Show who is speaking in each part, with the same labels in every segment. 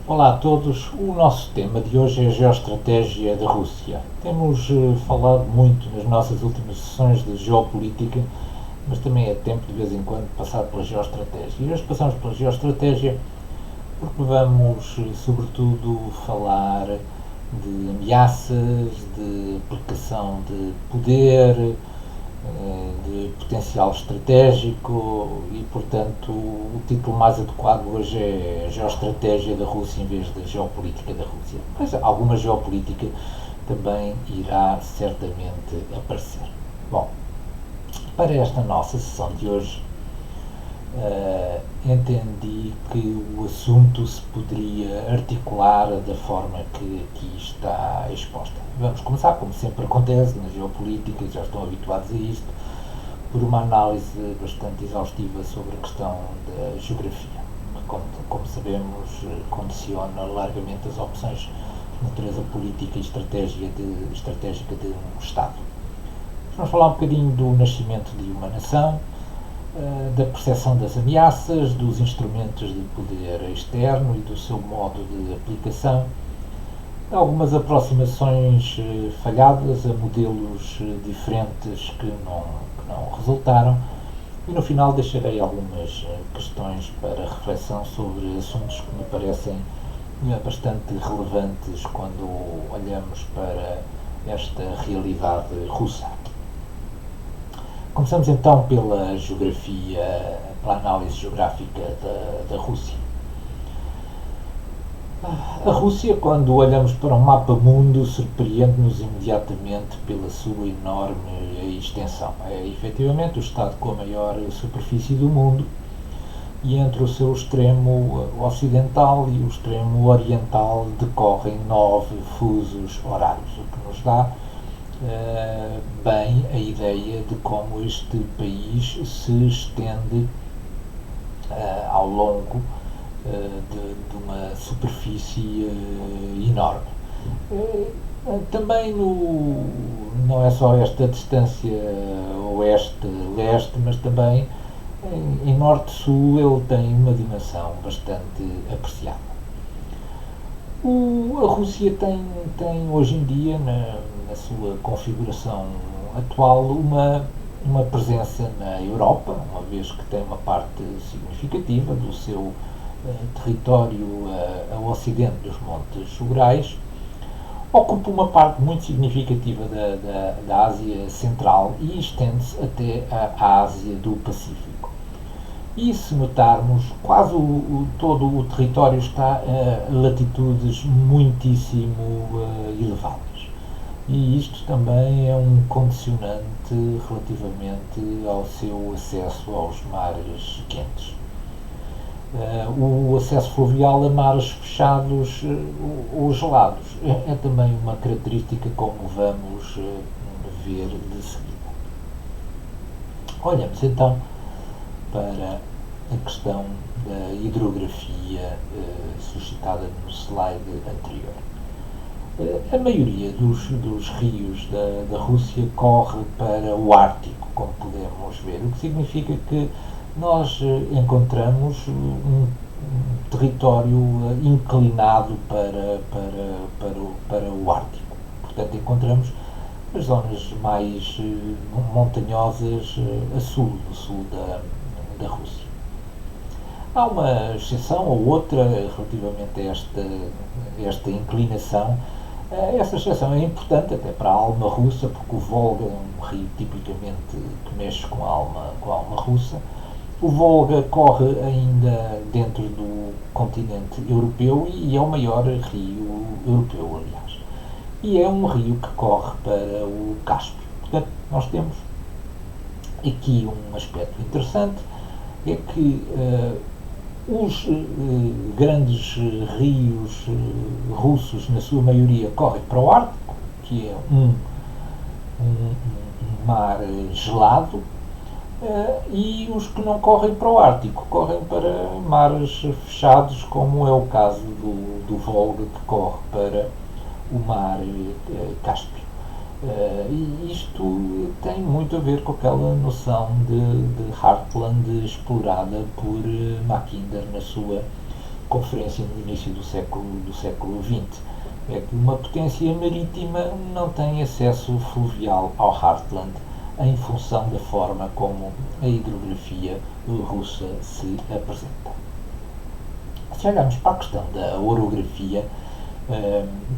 Speaker 1: Olá a todos, o nosso tema de hoje é a geoestratégia da Rússia. Temos falado muito nas nossas últimas sessões de geopolítica, mas também é tempo de vez em quando passar pela geoestratégia. E hoje passamos pela geoestratégia porque vamos, sobretudo, falar de ameaças, de aplicação de poder, de potencial estratégico e, portanto, o título mais adequado hoje é Geoestratégia da Rússia em vez da Geopolítica da Rússia. Mas alguma geopolítica também irá certamente aparecer. Bom, para esta nossa sessão de hoje, entendi que o assunto se poderia articular da forma que aqui está exposta. Vamos começar, como sempre acontece na geopolítica, já estão habituados a isto, por uma análise bastante exaustiva sobre a questão da geografia, que, como sabemos, condiciona largamente as opções de natureza política e estratégica de um Estado. Vamos falar um bocadinho do nascimento de uma nação, da percepção das ameaças, dos instrumentos de poder externo e do seu modo de aplicação, algumas aproximações falhadas a modelos diferentes que não resultaram e no final deixarei algumas questões para reflexão sobre assuntos que me parecem bastante relevantes quando olhamos para esta realidade russa. Começamos então pela geografia, pela análise geográfica da Rússia. A Rússia, quando olhamos para um mapa mundo, surpreende-nos imediatamente pela sua enorme extensão. É efetivamente o Estado com a maior superfície do mundo e entre o seu extremo ocidental e o extremo oriental decorrem 9 fusos horários, o que nos dá bem a ideia de como este país se estende ao longo de uma superfície enorme. Também não é só esta distância oeste-leste, mas também em norte-sul ele tem uma dimensão bastante apreciada. A Rússia tem hoje em dia, na sua configuração atual, uma presença na Europa, uma vez que tem uma parte significativa do seu território ao ocidente dos Montes Urais, ocupa uma parte muito significativa da Ásia Central e estende-se até a Ásia do Pacífico. E se notarmos, quase todo o território está a latitudes muitíssimo elevadas. E isto também é um condicionante relativamente ao seu acesso aos mares quentes. O acesso fluvial a mares fechados ou gelados é também uma característica, como vamos ver de seguida. Olhamos então para a questão da hidrografia suscitada no slide anterior. A maioria dos rios da Rússia corre para o Ártico, como podemos ver, o que significa que nós encontramos um território inclinado para o Ártico. Portanto, encontramos as zonas mais montanhosas a sul, do sul da Rússia. Há uma exceção ou outra relativamente a esta inclinação. Essa exceção é importante até para a alma russa, porque o Volga é um rio tipicamente que mexe com a alma russa. O Volga corre ainda dentro do continente europeu e é o maior rio europeu, aliás. E é um rio que corre para o Cáspio. Portanto, nós temos aqui um aspecto interessante, é que os grandes rios russos, na sua maioria, correm para o Ártico, que é um mar gelado, e os que não correm para o Ártico correm para mares fechados, como é o caso do Volga, que corre para o mar Cáspio. E isto tem muito a ver com aquela noção de Heartland explorada por Mackinder na sua conferência no início do século XX, é que uma potência marítima não tem acesso fluvial ao Heartland em função da forma como a hidrografia russa se apresenta. Se olharmos para a questão da orografia,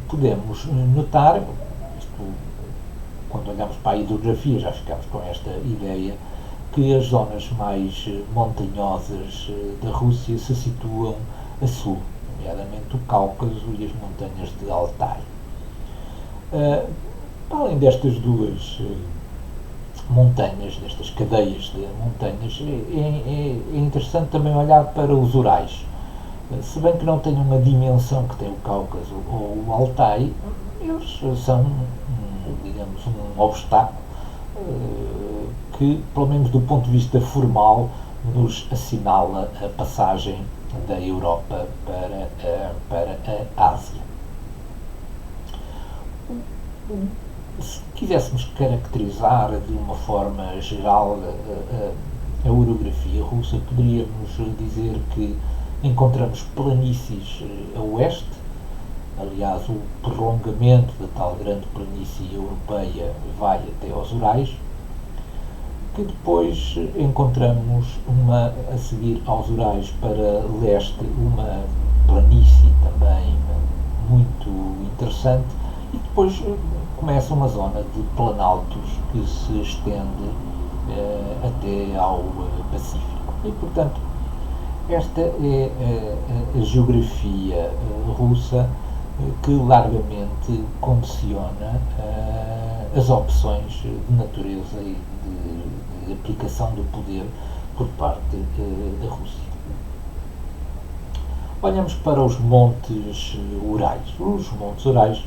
Speaker 1: podemos notar, quando olhamos para a hidrografia já ficamos com esta ideia, que as zonas mais montanhosas da Rússia se situam a sul, nomeadamente o Cáucaso e as montanhas de Altai. Além destas duas montanhas, destas cadeias de montanhas, é interessante também olhar para os Urais. Se bem que não tenham a dimensão que tem o Cáucaso ou o Altai, eles são, digamos, um obstáculo que, pelo menos do ponto de vista formal, nos assinala a passagem da Europa para a Ásia. Se quiséssemos caracterizar de uma forma geral a orografia russa, poderíamos dizer que encontramos planícies a oeste. Aliás, o prolongamento da tal grande planície europeia vai até aos Urais, que depois encontramos a seguir aos Urais para leste, uma planície também muito interessante, e depois começa uma zona de planaltos que se estende até ao Pacífico. E, portanto, esta é a geografia russa que largamente condiciona as opções de natureza e de aplicação do poder por parte da Rússia. Olhamos para os montes Urais. Os montes Urais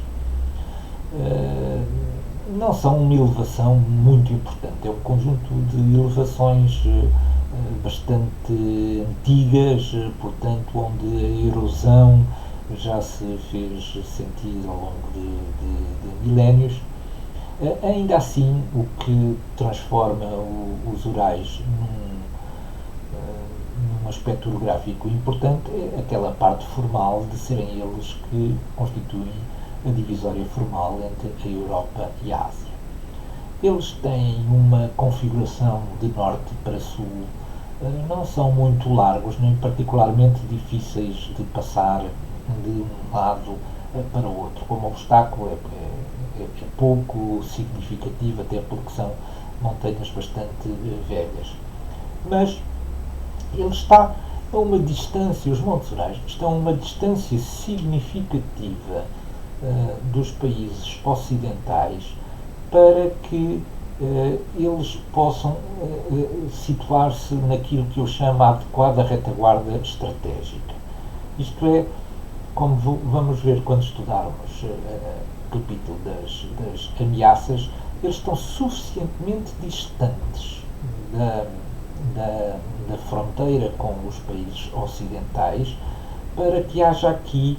Speaker 1: não são uma elevação muito importante, é um conjunto de elevações bastante antigas, portanto, onde a erosão já se fez sentir ao longo de milénios. Ainda assim, o que transforma os Urais num aspecto orográfico importante é aquela parte formal de serem eles que constituem a divisória formal entre a Europa e a Ásia. Eles têm uma configuração de norte para sul, não são muito largos, nem particularmente difíceis de passar de um lado para o outro. Como obstáculo é pouco significativo, até porque são montanhas bastante velhas. Mas ele está a uma distância, os Montes Urais estão a uma distância significativa dos países ocidentais para que eles possam situar-se naquilo que eu chamo a adequada retaguarda estratégica. Isto é, como vamos ver quando estudarmos o capítulo das ameaças, eles estão suficientemente distantes da fronteira com os países ocidentais para que haja aqui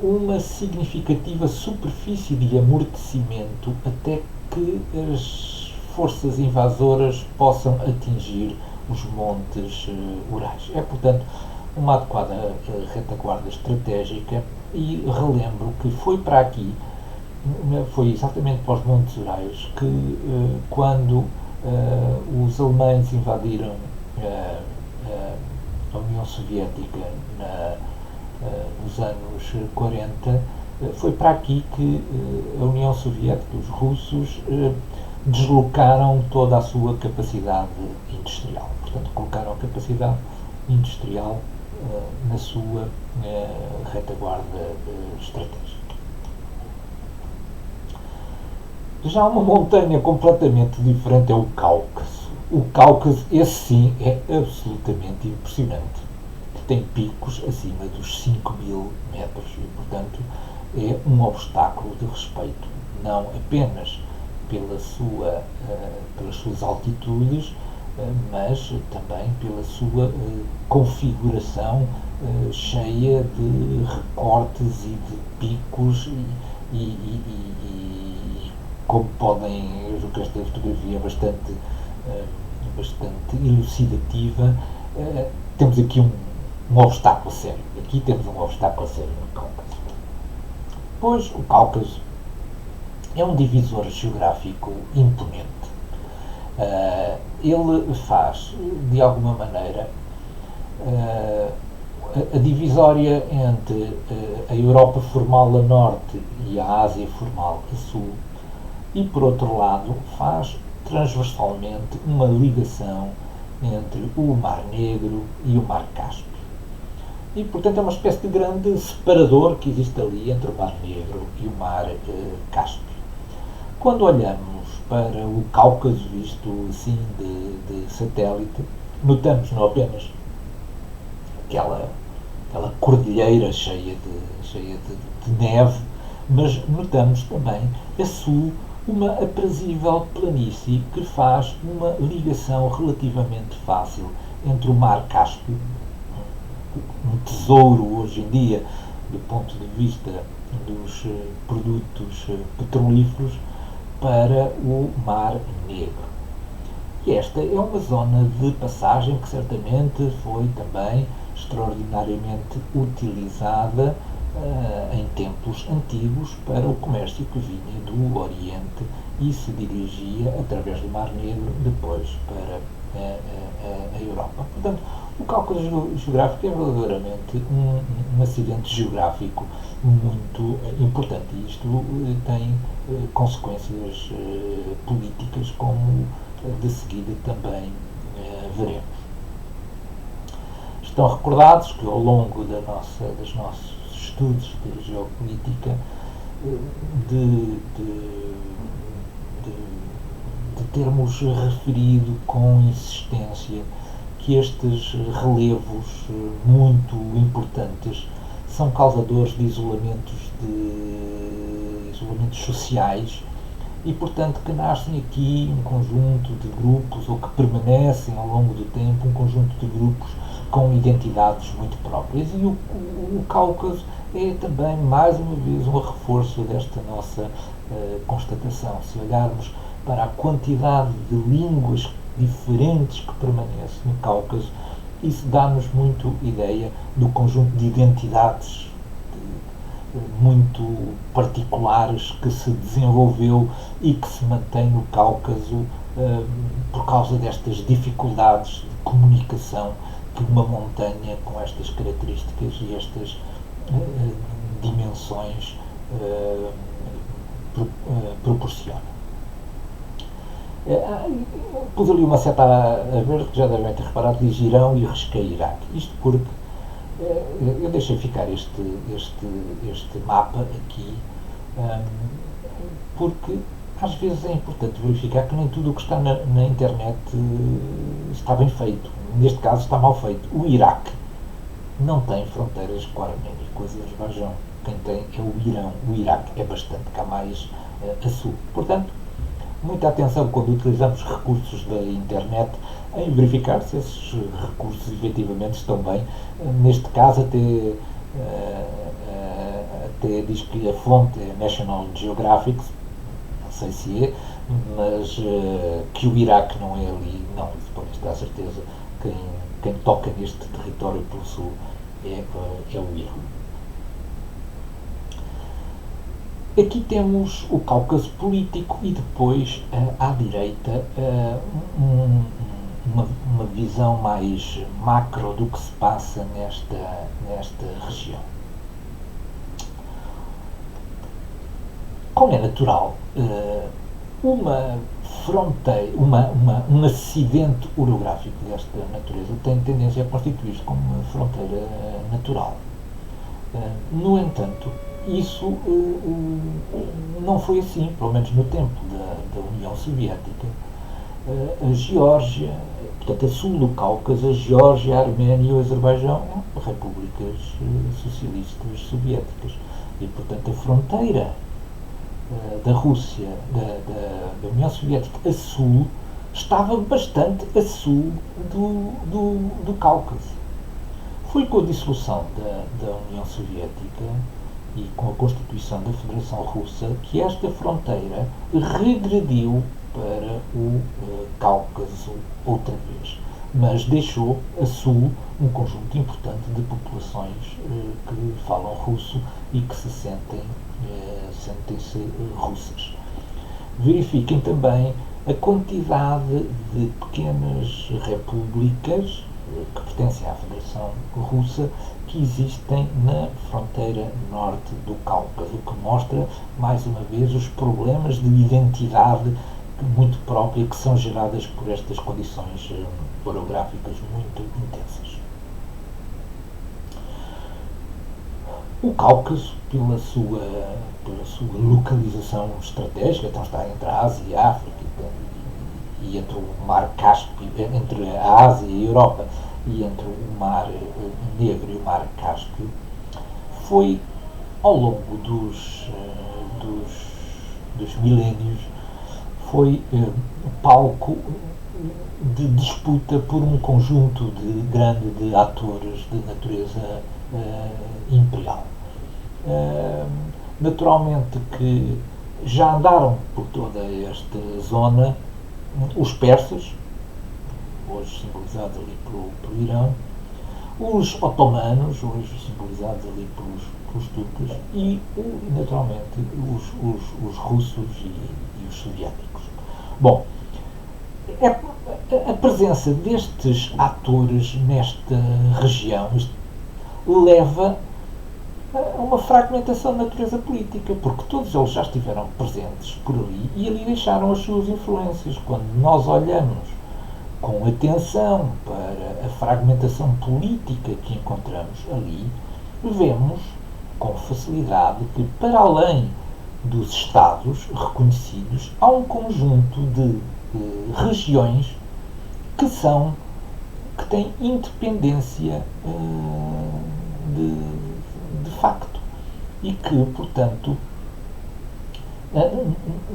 Speaker 1: uma significativa superfície de amortecimento até que as forças invasoras possam atingir os montes Urais. É, portanto, uma adequada retaguarda estratégica, e relembro que foi para aqui, foi exatamente para os Montes Urais que quando os alemães invadiram a União Soviética nos anos 40, foi para aqui que a União Soviética, os russos, deslocaram toda a sua capacidade industrial. Portanto, colocaram a capacidade industrial na sua retaguarda estratégica. Já uma montanha completamente diferente é o Cáucaso. O Cáucaso, esse sim, é absolutamente impressionante. Tem picos acima dos 5.000 metros e, portanto, é um obstáculo de respeito, não apenas pelas suas altitudes, mas também pela sua configuração cheia de recortes e de picos e como podem ver que esta fotografia é bastante elucidativa, temos aqui um obstáculo sério. Aqui temos um obstáculo sério no Cáucaso. Pois o Cáucaso é um divisor geográfico imponente. Ele faz, de alguma maneira, a divisória entre a Europa formal a norte e a Ásia formal a sul, e, por outro lado, faz transversalmente uma ligação entre o Mar Negro e o Mar Cáspio. E, portanto, é uma espécie de grande separador que existe ali entre o Mar Negro e o Mar Cáspio. Quando olhamos para o Cáucaso, visto assim de satélite, notamos não apenas aquela cordilheira cheia de neve, mas notamos também a sul uma aprazível planície que faz uma ligação relativamente fácil entre o Mar Cáspio, um tesouro hoje em dia do ponto de vista dos produtos petrolíferos, para o Mar Negro. E esta é uma zona de passagem que certamente foi também extraordinariamente utilizada em tempos antigos para o comércio que vinha do Oriente e se dirigia através do Mar Negro depois para a Europa. Portanto, o cálculo geográfico é verdadeiramente um acidente geográfico muito importante e isto tem consequências políticas, como de seguida também veremos. Estão recordados que ao longo dos nossos estudos de geopolítica de termos referido com insistência que estes relevos muito importantes são causadores de isolamentos sociais e, portanto, que nascem aqui um conjunto de grupos, ou que permanecem ao longo do tempo um conjunto de grupos com identidades muito próprias. E o Cáucaso é também, mais uma vez, um reforço desta nossa constatação. Se olharmos para a quantidade de línguas diferentes que permanece no Cáucaso, isso dá-nos muito ideia do conjunto de identidades muito particulares que se desenvolveu e que se mantém no Cáucaso por causa destas dificuldades de comunicação que uma montanha com estas características e estas dimensões proporciona. Pus ali uma seta a verde que já devem ter reparado, diz Irão e risquei Iraque. Isto porque eu deixei ficar este mapa aqui porque às vezes é importante verificar que nem tudo o que está na internet está bem feito. Neste caso está mal feito. O Iraque não tem fronteiras com a Arménia e com o Azerbaijão. Quem tem é o Irão. O Iraque é bastante cá mais a sul. Portanto, muita atenção quando utilizamos recursos da internet em verificar se esses recursos efetivamente estão bem. Neste caso até diz que a fonte é National Geographic, não sei se é, mas que o Iraque não é ali, não, isso pode estar a certeza. Quem toca neste território pelo sul é o Irão. Aqui temos o Cáucaso político e depois, à direita, uma visão mais macro do que se passa nesta região. Como é natural, uma fronteira, um acidente orográfico desta natureza tem tendência a constituir-se como uma fronteira natural. No entanto, isso não foi assim, pelo menos no tempo da União Soviética. A Geórgia, portanto, a sul do Cáucaso, a Geórgia, a Arménia e o Azerbaijão eram repúblicas socialistas soviéticas. E, portanto, a fronteira da Rússia, da União Soviética a sul, estava bastante a sul do Cáucaso. Foi com a dissolução da União Soviética e com a constituição da Federação Russa que esta fronteira regrediu para o Cáucaso outra vez. mas deixou a sul um conjunto importante de populações que falam russo e que sentem-se russas. Verifiquem também a quantidade de pequenas repúblicas que pertencem à Federação Russa que existem na fronteira norte do Cáucaso, o que mostra, mais uma vez, os problemas de identidade muito própria que são geradas por estas condições orográficas muito intensas. O Cáucaso, pela sua localização estratégica, então está entre a Ásia e a África e entre o Mar Cáspio, entre a Ásia e a Europa e entre o Mar Negro e o Mar Cáspio, foi ao longo dos milénios foi palco de disputa por um conjunto grande de atores de natureza imperial. Naturalmente que já andaram por toda esta zona os persas, hoje simbolizados ali pelo Irão, os otomanos, hoje simbolizados ali pelos turcos, e naturalmente os russos e os soviéticos. Bom, a presença destes atores nesta região leva a uma fragmentação de natureza política, porque todos eles já estiveram presentes por ali e ali deixaram as suas influências. Quando nós olhamos com atenção para a fragmentação política que encontramos ali, vemos com facilidade que, para além dos Estados reconhecidos, há um conjunto de regiões que têm independência de facto e que, portanto,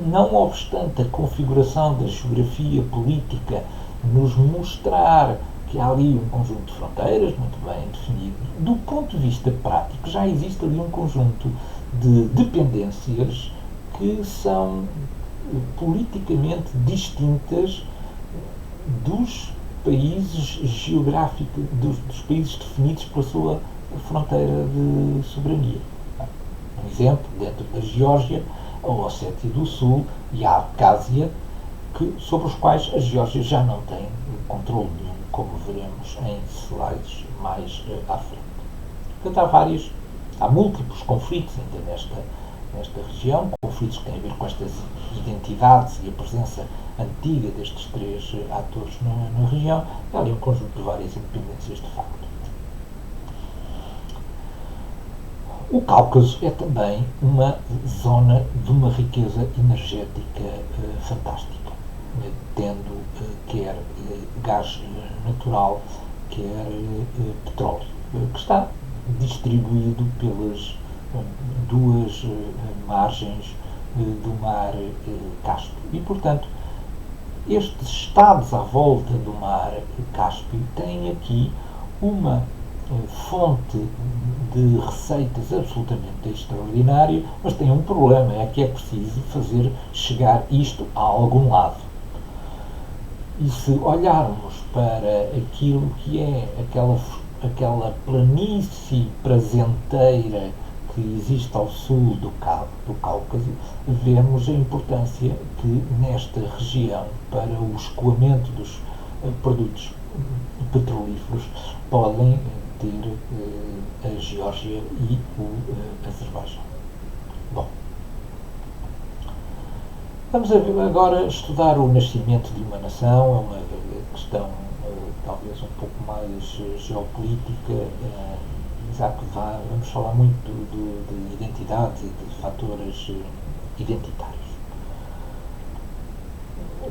Speaker 1: não obstante a configuração da geografia política nos mostrar que há ali um conjunto de fronteiras muito bem definido, do ponto de vista prático já existe ali um conjunto de dependências que são politicamente distintas dos países geográficos, dos países definidos pela sua fronteira de soberania. Um exemplo, dentro da Geórgia, a Ossétia do Sul e a Abcásia, sobre os quais a Geórgia já não tem controle nenhum, como veremos em slides mais à frente. Portanto, há múltiplos conflitos ainda nesta região, conflitos que têm a ver com estas identidades e a presença antiga destes três atores na região. Há ali um conjunto de várias independências de facto. O Cáucaso é também uma zona de uma riqueza energética fantástica, tendo quer gás natural, quer petróleo, que está distribuído pelas duas margens do mar Cáspio. E, portanto, estes estados à volta do mar Cáspio têm aqui uma fonte de receitas absolutamente extraordinária, mas tem um problema, é que é preciso fazer chegar isto a algum lado. E se olharmos para aquilo que é aquela planície prazenteira que existe ao sul do Cáucaso, vemos a importância que nesta região, para o escoamento dos produtos petrolíferos, podem ter a Geórgia e o Azerbaijão. Bom, vamos agora estudar o nascimento de uma nação, é uma questão talvez um pouco mais geopolítica, já que vamos falar muito de identidade e de fatores identitários.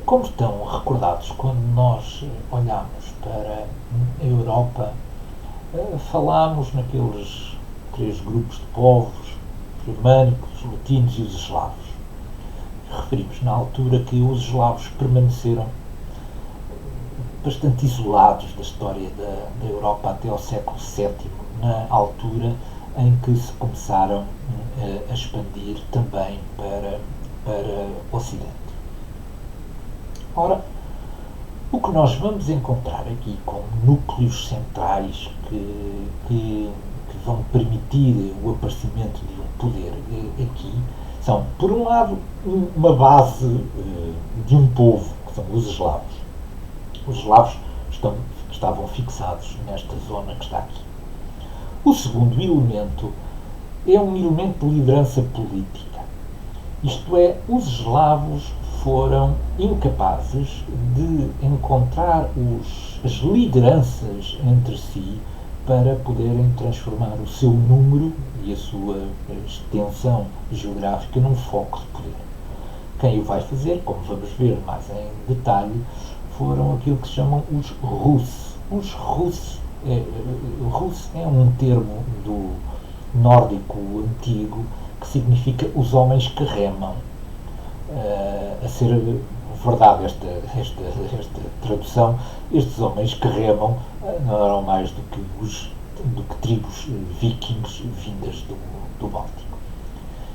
Speaker 1: Como estão recordados, quando nós olhamos para a Europa, falámos naqueles três grupos de povos, os germânicos, os latinos e os eslavos. Referimos na altura que os eslavos permaneceram bastante isolados da história da Europa até ao século VII, na altura em que se começaram a expandir também para o Ocidente. Ora, O que nós vamos encontrar aqui como núcleos centrais que vão permitir o aparecimento de um poder aqui são, por um lado, uma base de um povo, que são os eslavos. Os eslavos estavam fixados nesta zona que está aqui. O segundo elemento é um elemento de liderança política. Isto é, os eslavos foram incapazes de encontrar as lideranças entre si para poderem transformar o seu número e a sua extensão geográfica num foco de poder. Quem o vai fazer, como vamos ver mais em detalhe, foram aquilo que se chamam os Rus. Os Rus é um termo do nórdico antigo que significa os homens que remam. A ser verdade esta tradução, estes homens que remam não eram mais do que tribos vikings vindas do Báltico.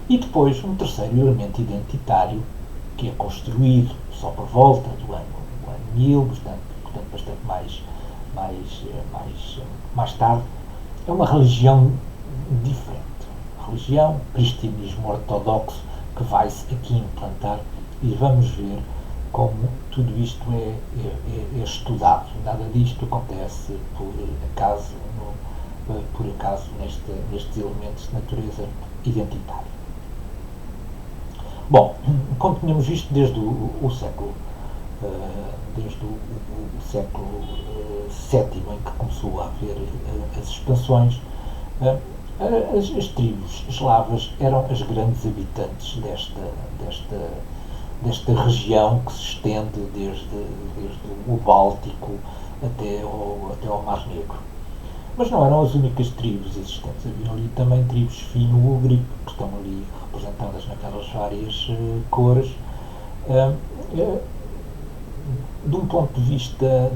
Speaker 1: E depois um terceiro elemento identitário que é construído só por volta do ano 1000, portanto bastante mais tarde, é uma religião diferente. Uma religião, cristianismo ortodoxo, que vai-se aqui implantar e vamos ver como tudo isto é estudado. Nada disto acontece por acaso nestes elementos de natureza identitária. Bom, como tínhamos visto desde o século VII, em que começou a haver as expansões, as tribos eslavas eram as grandes habitantes desta região que se estende desde o Báltico até ao Mar Negro. Mas não eram as únicas tribos existentes. Havia ali também tribos fino-ugrico, que estão ali representadas naquelas várias cores. De um ponto de vista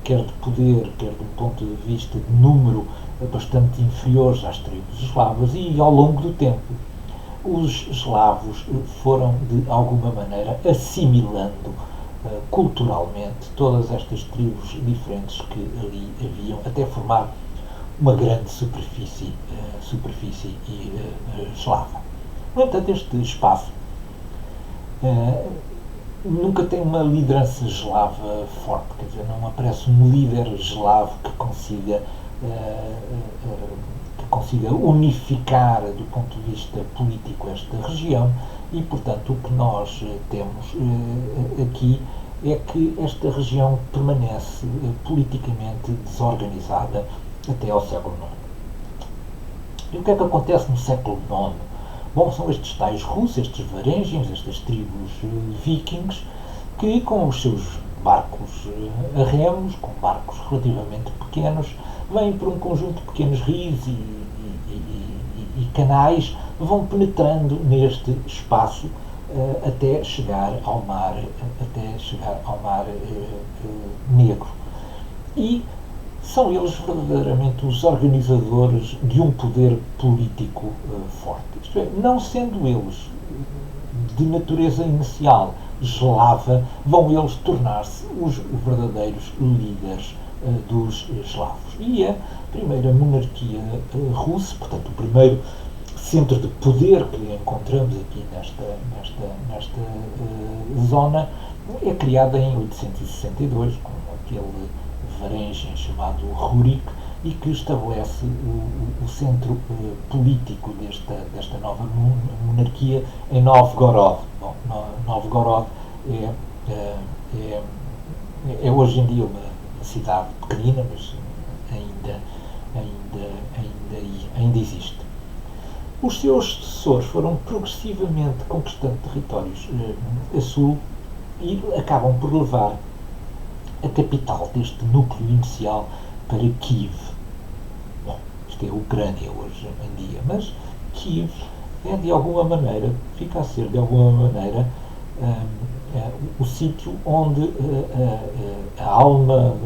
Speaker 1: quer de poder, quer de um ponto de vista de número, bastante inferiores às tribos eslavas, e ao longo do tempo os eslavos foram de alguma maneira assimilando culturalmente todas estas tribos diferentes que ali haviam, até formar uma grande superfície eslava. No entanto, este espaço nunca tem uma liderança eslava forte, quer dizer, não aparece um líder eslavo que consiga unificar do ponto de vista político esta região, e portanto o que nós temos aqui é que esta região permanece politicamente desorganizada até ao século IX. E o que é que acontece no século IX? Bom, são estes tais russos, estes varangians, estas tribos vikings, que com os seus barcos a remos, com barcos relativamente pequenos, vêm por um conjunto de pequenos rios e canais, vão penetrando neste espaço até chegar ao mar Negro. E são eles verdadeiramente os organizadores de um poder político forte. Isto é, não sendo eles de natureza inicial eslava, vão eles tornar-se os verdadeiros líderes dos eslavos. E a primeira monarquia russa, portanto, o primeiro centro de poder que encontramos aqui nesta zona, é criada em 862, com aquele varangian chamado Rurik, e que estabelece o centro político desta nova monarquia em Novgorod. Bom, Novgorod é hoje em dia uma cidade pequenina, mas ainda existe. Os seus sucessores foram progressivamente conquistando territórios a sul e acabam por levar a capital deste núcleo inicial para Kiev. Bom, isto é a Ucrânia hoje em dia, mas Kiev é de alguma maneira, fica a ser de alguma maneira o sítio onde a alma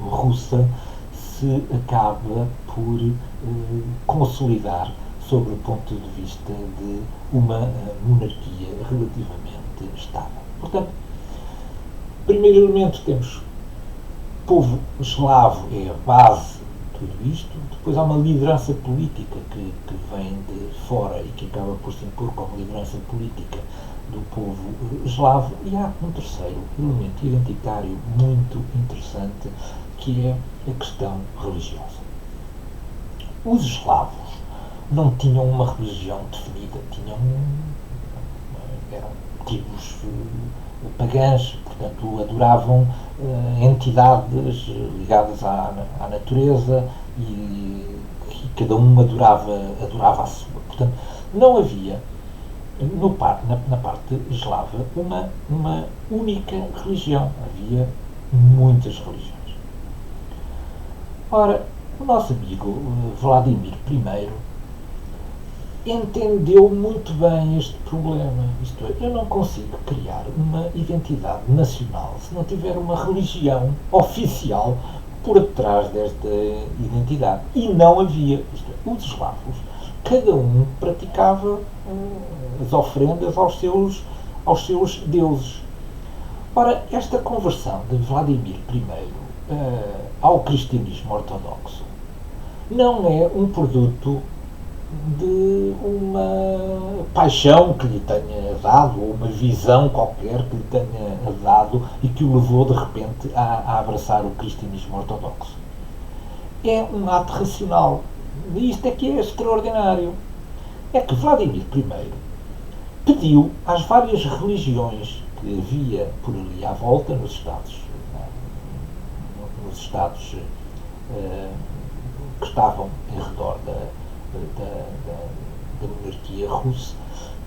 Speaker 1: russa se acaba por consolidar sob o ponto de vista de uma monarquia relativamente estável. Portanto, primeiro elemento, temos povo eslavo é a base de tudo isto. Depois há uma liderança política que vem de fora e que acaba por se impor como liderança política do povo eslavo. E há um terceiro elemento identitário muito interessante, que é a questão religiosa. Os eslavos não tinham uma religião definida, eram tribos pagãs, portanto adoravam entidades ligadas à natureza e cada um adorava a sua. Portanto, não havia na parte eslava uma única religião, havia muitas religiões. Ora, o nosso amigo Vladimir I entendeu muito bem este problema. Isto é, eu não consigo criar uma identidade nacional se não tiver uma religião oficial por trás desta identidade. E não havia. Isto é, os eslavos, cada um praticava as ofrendas aos seus deuses. Ora, esta conversão de Vladimir I ao cristianismo ortodoxo não é um produto de uma paixão que lhe tenha dado, ou uma visão qualquer que lhe tenha dado e que o levou de repente a abraçar o cristianismo ortodoxo. É um ato racional. E isto é que é extraordinário. É que Vladimir I pediu às várias religiões que havia por ali à volta nos Estados que estavam em redor da monarquia russa,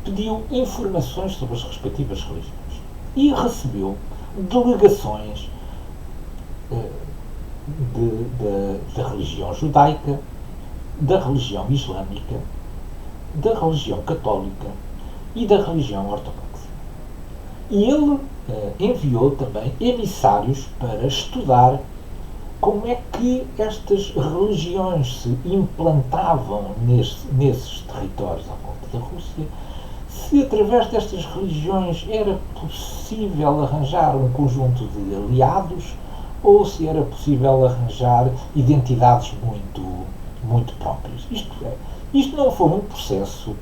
Speaker 1: pediu informações sobre as respectivas religiões e recebeu delegações da religião judaica, da religião islâmica, da religião católica e da religião ortodoxa. E ele enviou também emissários para estudar como é que estas religiões se implantavam nesses territórios à volta da Rússia, se através destas religiões era possível arranjar um conjunto de aliados ou se era possível arranjar identidades muito próprias. Isto não foi um processo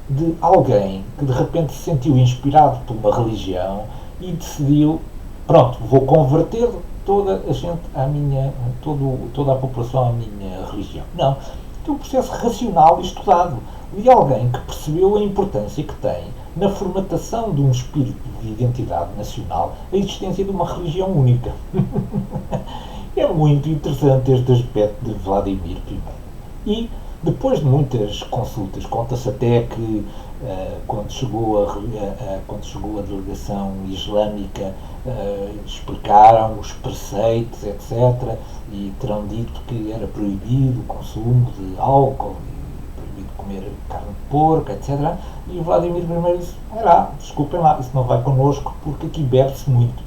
Speaker 1: de alguém que de repente se sentiu inspirado por uma religião e decidiu, pronto, vou converter toda a população à minha religião. Não. É um processo racional e estudado de alguém que percebeu a importância que tem na formatação de um espírito de identidade nacional a existência de uma religião única. É muito interessante este aspecto de Vladimir I. E depois de muitas consultas, conta-se até que quando chegou a delegação islâmica, explicaram os preceitos, etc. E terão dito que era proibido o consumo de álcool, proibido comer carne de porco, etc. E o Vladimir I disse, desculpem lá, isso não vai connosco porque aqui bebe-se muito.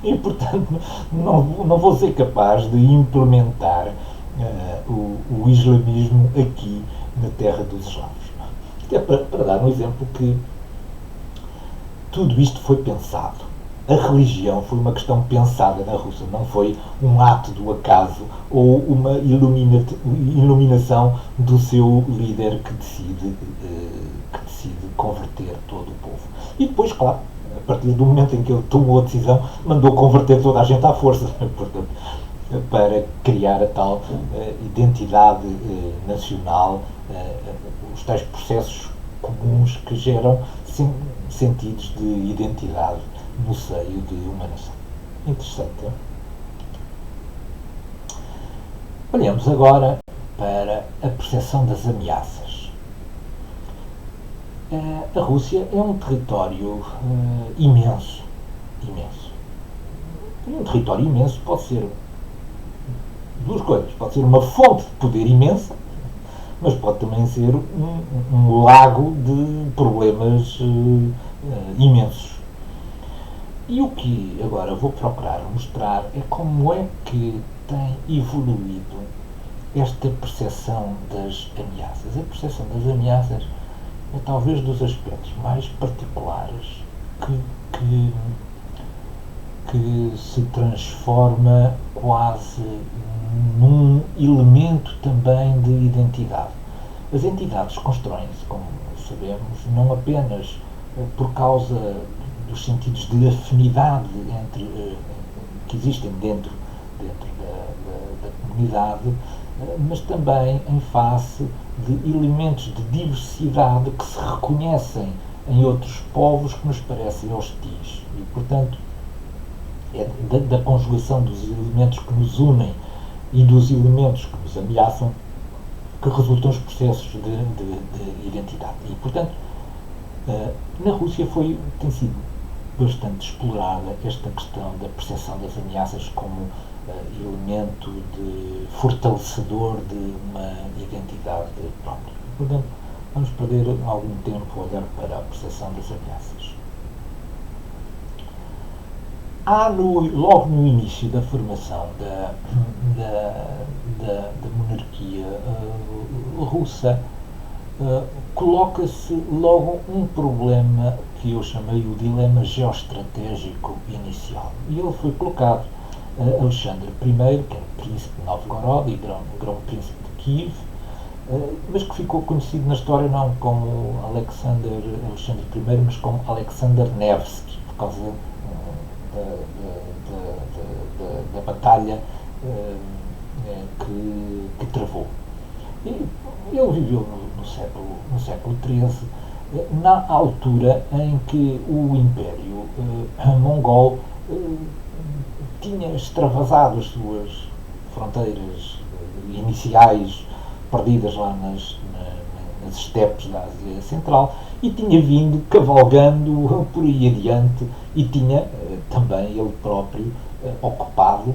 Speaker 1: E, portanto, não vou ser capaz de implementar o islamismo aqui na terra dos eslavos. Isto é para dar um exemplo que tudo isto foi pensado. A religião foi uma questão pensada na Rússia, não foi um ato do acaso ou uma iluminação do seu líder que decide converter todo o povo. E depois, claro, a partir do momento em que ele tomou a decisão, mandou converter toda a gente à força, portanto, para criar a tal identidade nacional, os tais processos comuns que geram sentidos de identidade no seio de uma nação. Interessante, é? Olhamos agora para a percepção das ameaças. A Rússia é um território imenso. E um território imenso pode ser duas coisas. Pode ser uma fonte de poder imensa, mas pode também ser um lago de problemas imensos. E o que agora vou procurar mostrar é como é que tem evoluído esta percepção das ameaças. A percepção das ameaças é talvez dos aspectos mais particulares que que se transforma quase num elemento também de identidade. As entidades constroem-se, como sabemos, não apenas por causa dos sentidos de afinidade que existem dentro da comunidade, mas também em face de elementos de diversidade que se reconhecem em outros povos que nos parecem hostis. E, portanto, é da conjugação dos elementos que nos unem e dos elementos que nos ameaçam que resultam os processos de identidade. E, portanto, na Rússia tem sido bastante explorada esta questão da percepção das ameaças como elemento de fortalecedor de uma identidade própria. Portanto, vamos perder algum tempo a olhar para a percepção das ameaças. Logo no início da formação da monarquia russa, coloca-se logo um problema que eu chamei o dilema geoestratégico inicial. E ele foi colocado a Alexandre I, que era príncipe de Novgorod e grão-príncipe de Kiev, mas que ficou conhecido na história não como Alexandre I, mas como Alexander Nevsky, por causa da batalha que travou. E ele viveu no século XIII, na altura em que o Império Mongol tinha extravasado as suas fronteiras iniciais, perdidas lá nas estepes da Ásia Central, e tinha vindo cavalgando por aí adiante e tinha também ele próprio ocupado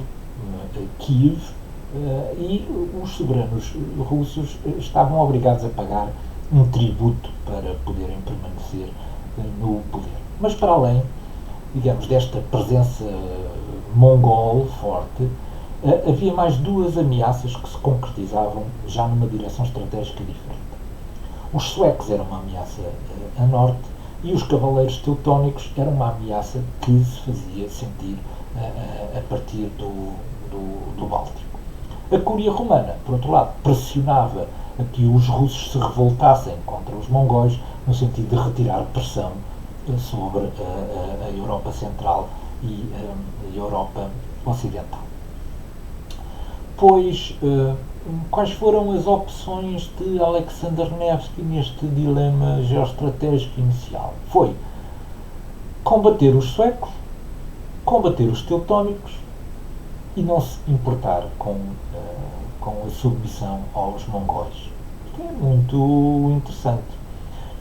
Speaker 1: Kiev, e os soberanos russos estavam obrigados a pagar um tributo para poderem permanecer no poder. Mas para além, digamos, desta presença mongol forte, havia mais duas ameaças que se concretizavam já numa direção estratégica diferente. Os suecos eram uma ameaça a norte e os cavaleiros teutónicos eram uma ameaça que se fazia sentir a partir do Báltico. A Cúria Romana, por outro lado, pressionava a que os russos se revoltassem contra os mongóis no sentido de retirar pressão sobre a Europa Central e a Europa Ocidental. Pois, quais foram as opções de Alexander Nevsky neste dilema geoestratégico inicial? Foi combater os suecos, combater os teutónicos e não se importar com a submissão aos mongóis. Isto é muito interessante.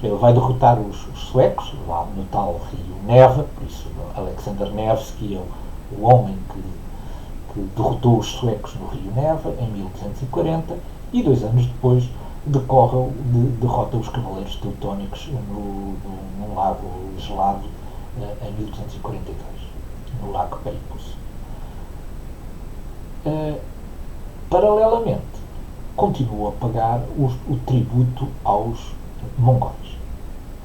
Speaker 1: Ele vai derrotar os suecos, lá no tal rio Neva, por isso Alexander Nevsky é o homem que derrotou os suecos no rio Neva, em 1240, e 2 anos depois derrota os cavaleiros teutónicos num lago gelado, em 1242, no lago Peipus. Paralelamente, continuou a pagar o tributo aos mongóis.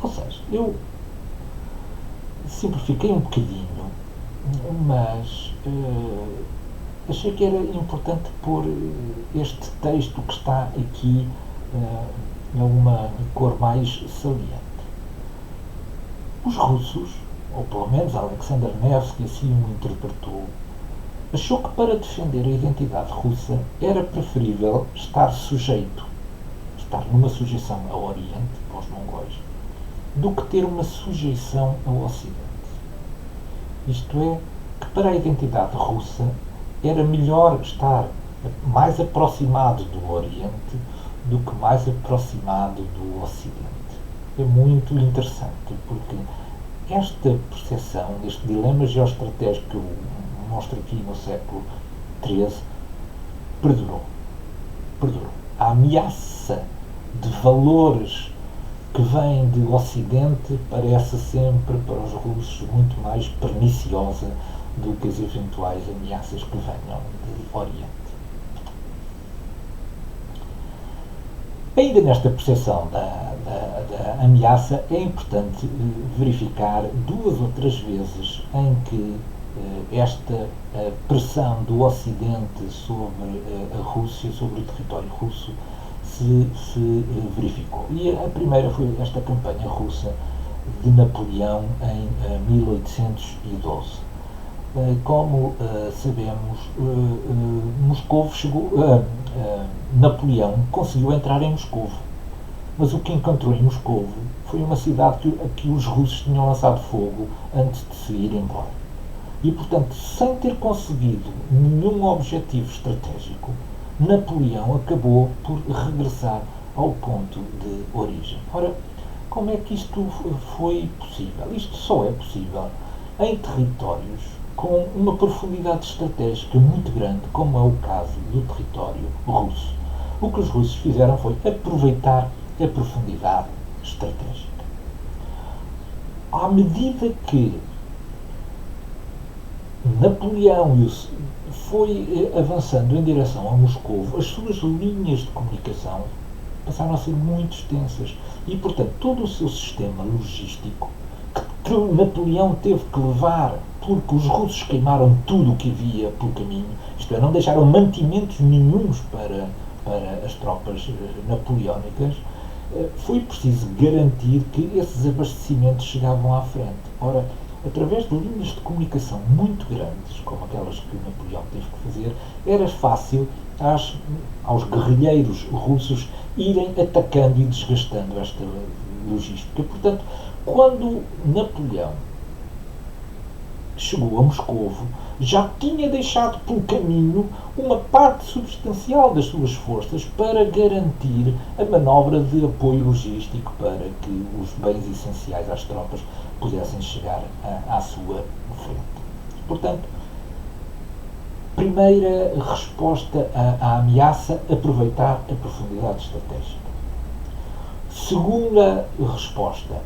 Speaker 1: Ou seja, eu simplifiquei um bocadinho, mas achei que era importante pôr este texto que está aqui em uma cor mais saliente. Os russos, ou pelo menos Alexander Nevsky assim o interpretou, achou que para defender a identidade russa era preferível estar numa sujeição ao Oriente, aos mongóis, do que ter uma sujeição ao Ocidente. Isto é, que para a identidade russa era melhor estar mais aproximado do Oriente do que mais aproximado do Ocidente. É muito interessante, porque esta percepção, este dilema geoestratégico que eu mostro aqui no século XIII, perdurou. A ameaça de valores que vem do Ocidente parece sempre para os russos muito mais perniciosa do que as eventuais ameaças que venham do Oriente. Ainda nesta percepção da ameaça, é importante verificar 2 ou 3 vezes em que esta pressão do Ocidente sobre a Rússia, sobre o território russo, se verificou. E a primeira foi esta campanha russa de Napoleão em 1812. Como sabemos, Moscovo chegou, Napoleão conseguiu entrar em Moscovo, mas o que encontrou em Moscovo foi uma cidade que os russos tinham lançado fogo antes de se ir embora. E, portanto, sem ter conseguido nenhum objetivo estratégico, Napoleão acabou por regressar ao ponto de origem. Ora, como é que isto foi possível? Isto só é possível em territórios com uma profundidade estratégica muito grande, como é o caso do território russo. O que os russos fizeram foi aproveitar a profundidade estratégica. À medida que Napoleão foi avançando em direção a Moscou, as suas linhas de comunicação passaram a ser muito extensas e, portanto, todo o seu sistema logístico que Napoleão teve que levar, porque os russos queimaram tudo o que havia pelo caminho, isto é, não deixaram mantimentos nenhuns para as tropas napoleónicas, foi preciso garantir que esses abastecimentos chegavam à frente. Ora, através de linhas de comunicação muito grandes, como aquelas que Napoleão teve que fazer, era fácil aos guerrilheiros russos irem atacando e desgastando esta logística. Portanto, quando Napoleão chegou a Moscovo, já tinha deixado pelo caminho uma parte substancial das suas forças para garantir a manobra de apoio logístico para que os bens essenciais às tropas pudessem chegar à sua frente. Portanto, primeira resposta à ameaça, aproveitar a profundidade estratégica. Segunda resposta,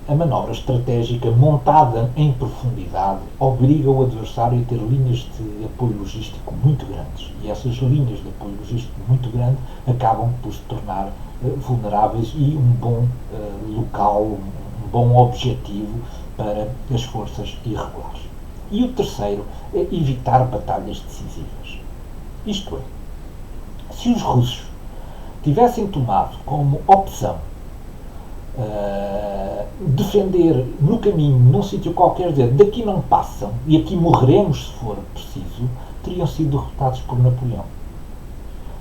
Speaker 1: a manobra estratégica montada em profundidade obriga o adversário a ter linhas de apoio logístico muito grandes. E essas linhas de apoio logístico muito grande acabam por se tornar vulneráveis e um bom local, um bom objetivo para as forças irregulares. E o terceiro é evitar batalhas decisivas. Isto é, se os russos tivessem tomado como opção defender no caminho, num sítio qualquer, dizer daqui não passam e aqui morreremos se for preciso, teriam sido derrotados por Napoleão.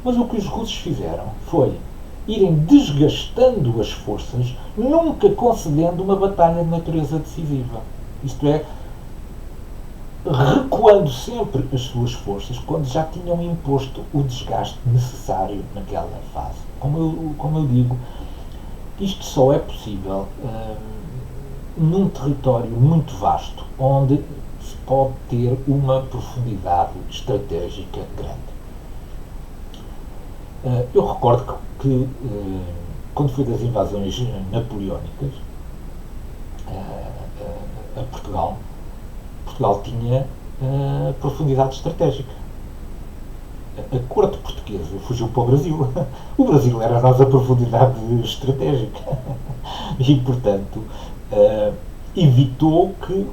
Speaker 1: Mas o que os russos fizeram foi irem desgastando as forças, nunca concedendo uma batalha de natureza decisiva. Isto é, recuando sempre as suas forças quando já tinham imposto o desgaste necessário naquela fase. Como eu digo, isto só é possível num território muito vasto, onde se pode ter uma profundidade estratégica grande. Eu recordo que quando foi das invasões napoleónicas a Portugal tinha profundidade estratégica. A corte portuguesa fugiu para o Brasil. O Brasil era a nossa profundidade estratégica. E, portanto, evitou que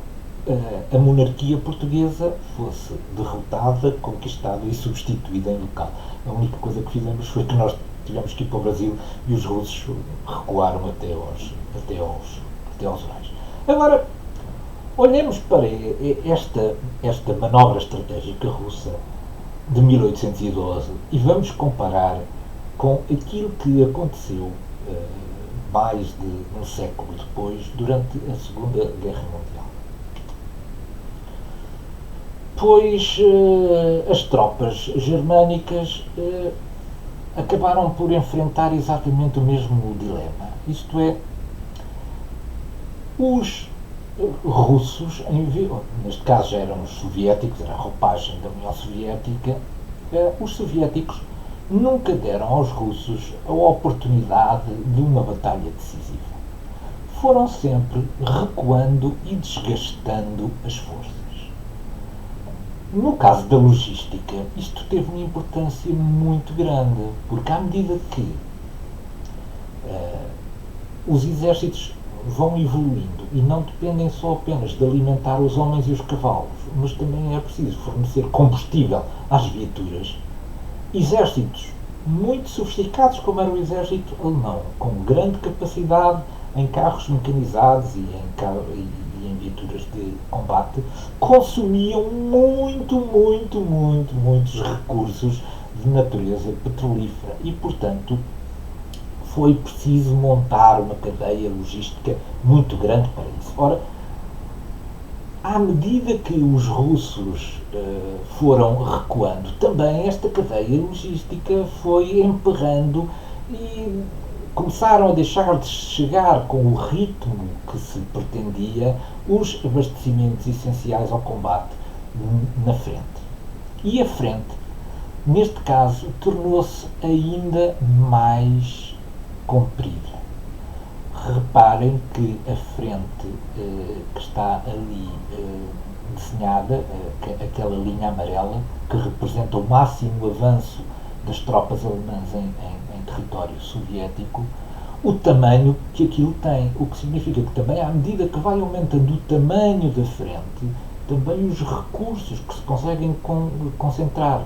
Speaker 1: a monarquia portuguesa fosse derrotada, conquistada e substituída em local. A única coisa que fizemos foi que nós tivemos que ir para o Brasil e os russos recuaram até aos Urais. Agora, olhemos para esta manobra estratégica russa de 1812 e vamos comparar com aquilo que aconteceu mais de um século depois, durante a Segunda Guerra Mundial. Pois as tropas germânicas acabaram por enfrentar exatamente o mesmo dilema. Isto é, os russos, neste caso já eram os soviéticos, era a roupagem da União Soviética, os soviéticos nunca deram aos russos a oportunidade de uma batalha decisiva. Foram sempre recuando e desgastando as forças. No caso da logística, isto teve uma importância muito grande, porque à medida que os exércitos vão evoluindo e não dependem só apenas de alimentar os homens e os cavalos, mas também é preciso fornecer combustível às viaturas. Exércitos muito sofisticados, como era o exército alemão, com grande capacidade em carros mecanizados e em viaturas de combate, consumiam muitos recursos de natureza petrolífera e, portanto, foi preciso montar uma cadeia logística muito grande para isso. Ora, à medida que os russos foram recuando, também esta cadeia logística foi emperrando e começaram a deixar de chegar com o ritmo que se pretendia os abastecimentos essenciais ao combate na frente. E a frente, neste caso, tornou-se ainda mais comprida. Reparem que a frente que está ali desenhada, aquela linha amarela, que representa o máximo avanço das tropas alemãs em território soviético, o tamanho que aquilo tem. O que significa que também, à medida que vai aumentando o tamanho da frente, também os recursos que se conseguem concentrar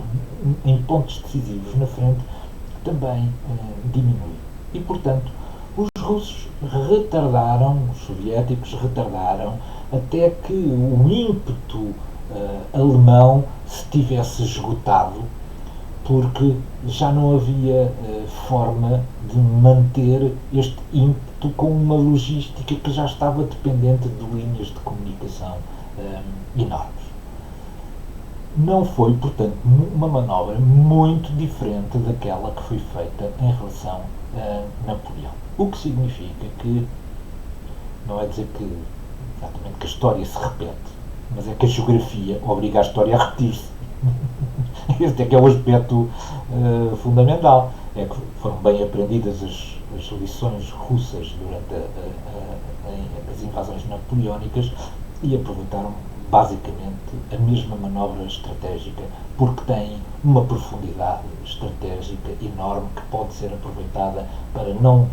Speaker 1: em pontos decisivos na frente também diminuem. E, portanto, os russos retardaram, os soviéticos retardaram, até que o ímpeto alemão se tivesse esgotado, porque já não havia forma de manter este ímpeto com uma logística que já estava dependente de linhas de comunicação enormes. Não foi, portanto, uma manobra muito diferente daquela que foi feita em relação a Napoleão. O que significa que, não é dizer que exatamente que a história se repete, mas é que a geografia obriga a história a repetir-se. Este é que é o aspecto fundamental. É que foram bem aprendidas as lições russas durante as invasões napoleónicas e aproveitaram basicamente a mesma manobra estratégica, porque tem uma profundidade estratégica enorme que pode ser aproveitada para não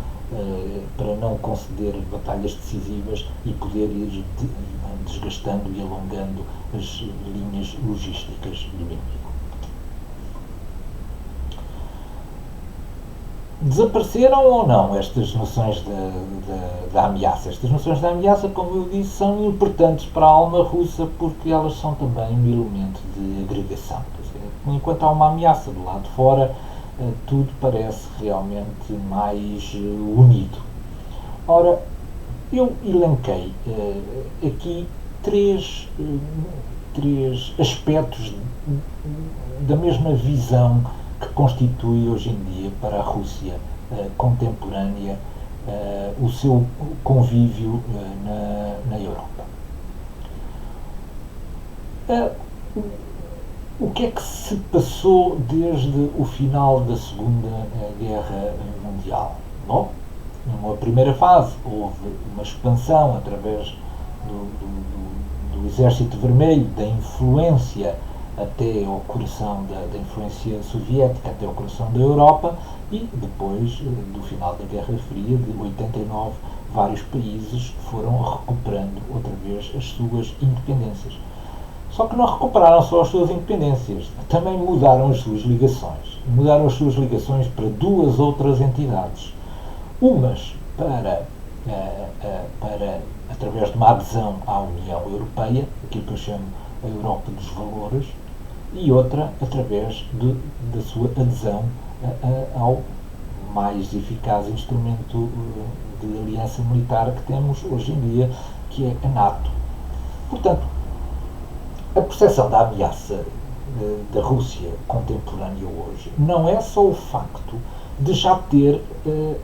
Speaker 1: conceder batalhas decisivas e poder ir desgastando e alongando as linhas logísticas do inimigo. Desapareceram ou não estas noções da ameaça? Estas noções da ameaça, como eu disse, são importantes para a alma russa porque elas são também um elemento de agregação. Enquanto há uma ameaça do lado de fora, tudo parece realmente mais unido. Ora, eu elenquei aqui três aspectos da mesma visão que constitui hoje em dia para a Rússia contemporânea o seu convívio na Europa. O que é que se passou desde o final da Segunda Guerra Mundial? Bom, numa primeira fase houve uma expansão através do Exército Vermelho, da influência até ao coração da influência soviética, até ao coração da Europa, e depois do final da Guerra Fria, de 89, vários países foram recuperando outra vez as suas independências. Só que não recuperaram só as suas independências, também mudaram as suas ligações. Mudaram as suas ligações para duas outras entidades. Umas através de uma adesão à União Europeia, aquilo que eu chamo a Europa dos Valores, e outra através da sua adesão ao mais eficaz instrumento de aliança militar que temos hoje em dia, que é a NATO. Portanto, a percepção da ameaça da Rússia contemporânea hoje não é só o facto de já ter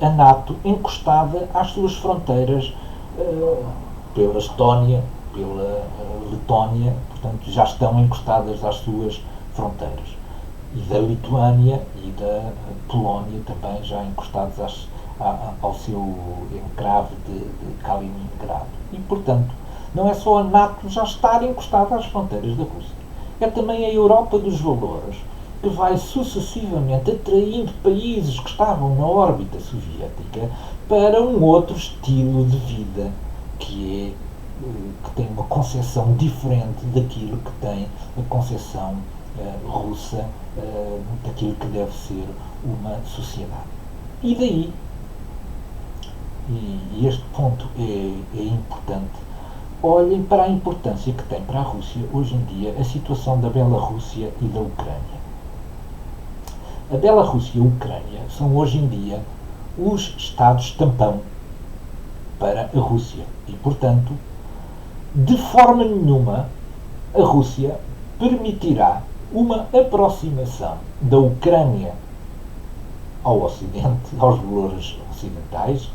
Speaker 1: a NATO encostada às suas fronteiras pela Estónia, pela Letónia, portanto já estão encostadas às suas fronteiras. E da Lituânia e da Polónia também já encostados ao seu encrave de Kaliningrado. E, portanto, não é só a NATO já estar encostada às fronteiras da Rússia. É também a Europa dos valores, que vai sucessivamente atraindo países que estavam na órbita soviética para um outro estilo de vida que tem uma concepção diferente daquilo que tem a concepção russa daquilo que deve ser uma sociedade. E daí, e este ponto é importante, olhem para a importância que tem para a Rússia hoje em dia a situação da Bielorrússia e da Ucrânia. A Bielorrússia e a Ucrânia são hoje em dia os estados tampão para a Rússia e, portanto, de forma nenhuma a Rússia permitirá uma aproximação da Ucrânia ao Ocidente, aos valores ocidentais,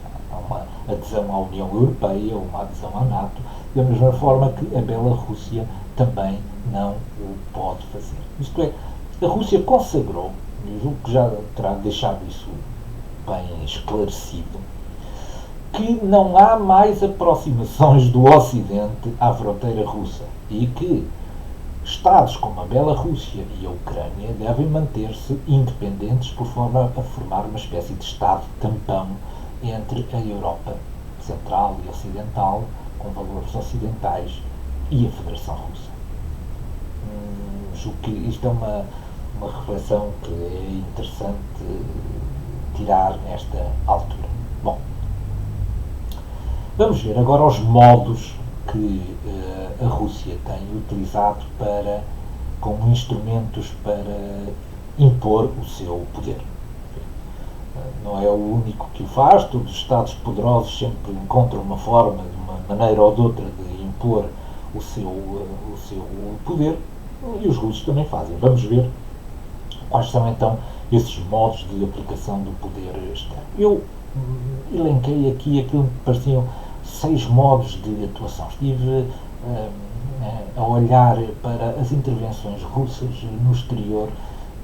Speaker 1: uma adesão à União Europeia, uma adesão à NATO, da mesma forma que a Bielorrússia também não o pode fazer. Isto é, a Rússia consagrou, eu julgo que já terá deixado isso bem esclarecido, que não há mais aproximações do Ocidente à fronteira russa e que Estados como a Bielorrússia e a Ucrânia devem manter-se independentes por forma a formar uma espécie de Estado tampão entre a Europa Central e Ocidental, com valores ocidentais, e a Federação Russa. Julgo que isto é uma reflexão que é interessante tirar nesta altura. Bom, vamos ver agora os modos que a Rússia tem utilizado como instrumentos para impor o seu poder. Não é o único que o faz, todos os Estados poderosos sempre encontram uma forma, de uma maneira ou de outra, de impor o seu poder, e os russos também fazem. Vamos ver quais são então esses modos de aplicação do poder externo. Eu elenquei aqui aquilo que pareciam 6 modos de atuação. Estive a olhar para as intervenções russas no exterior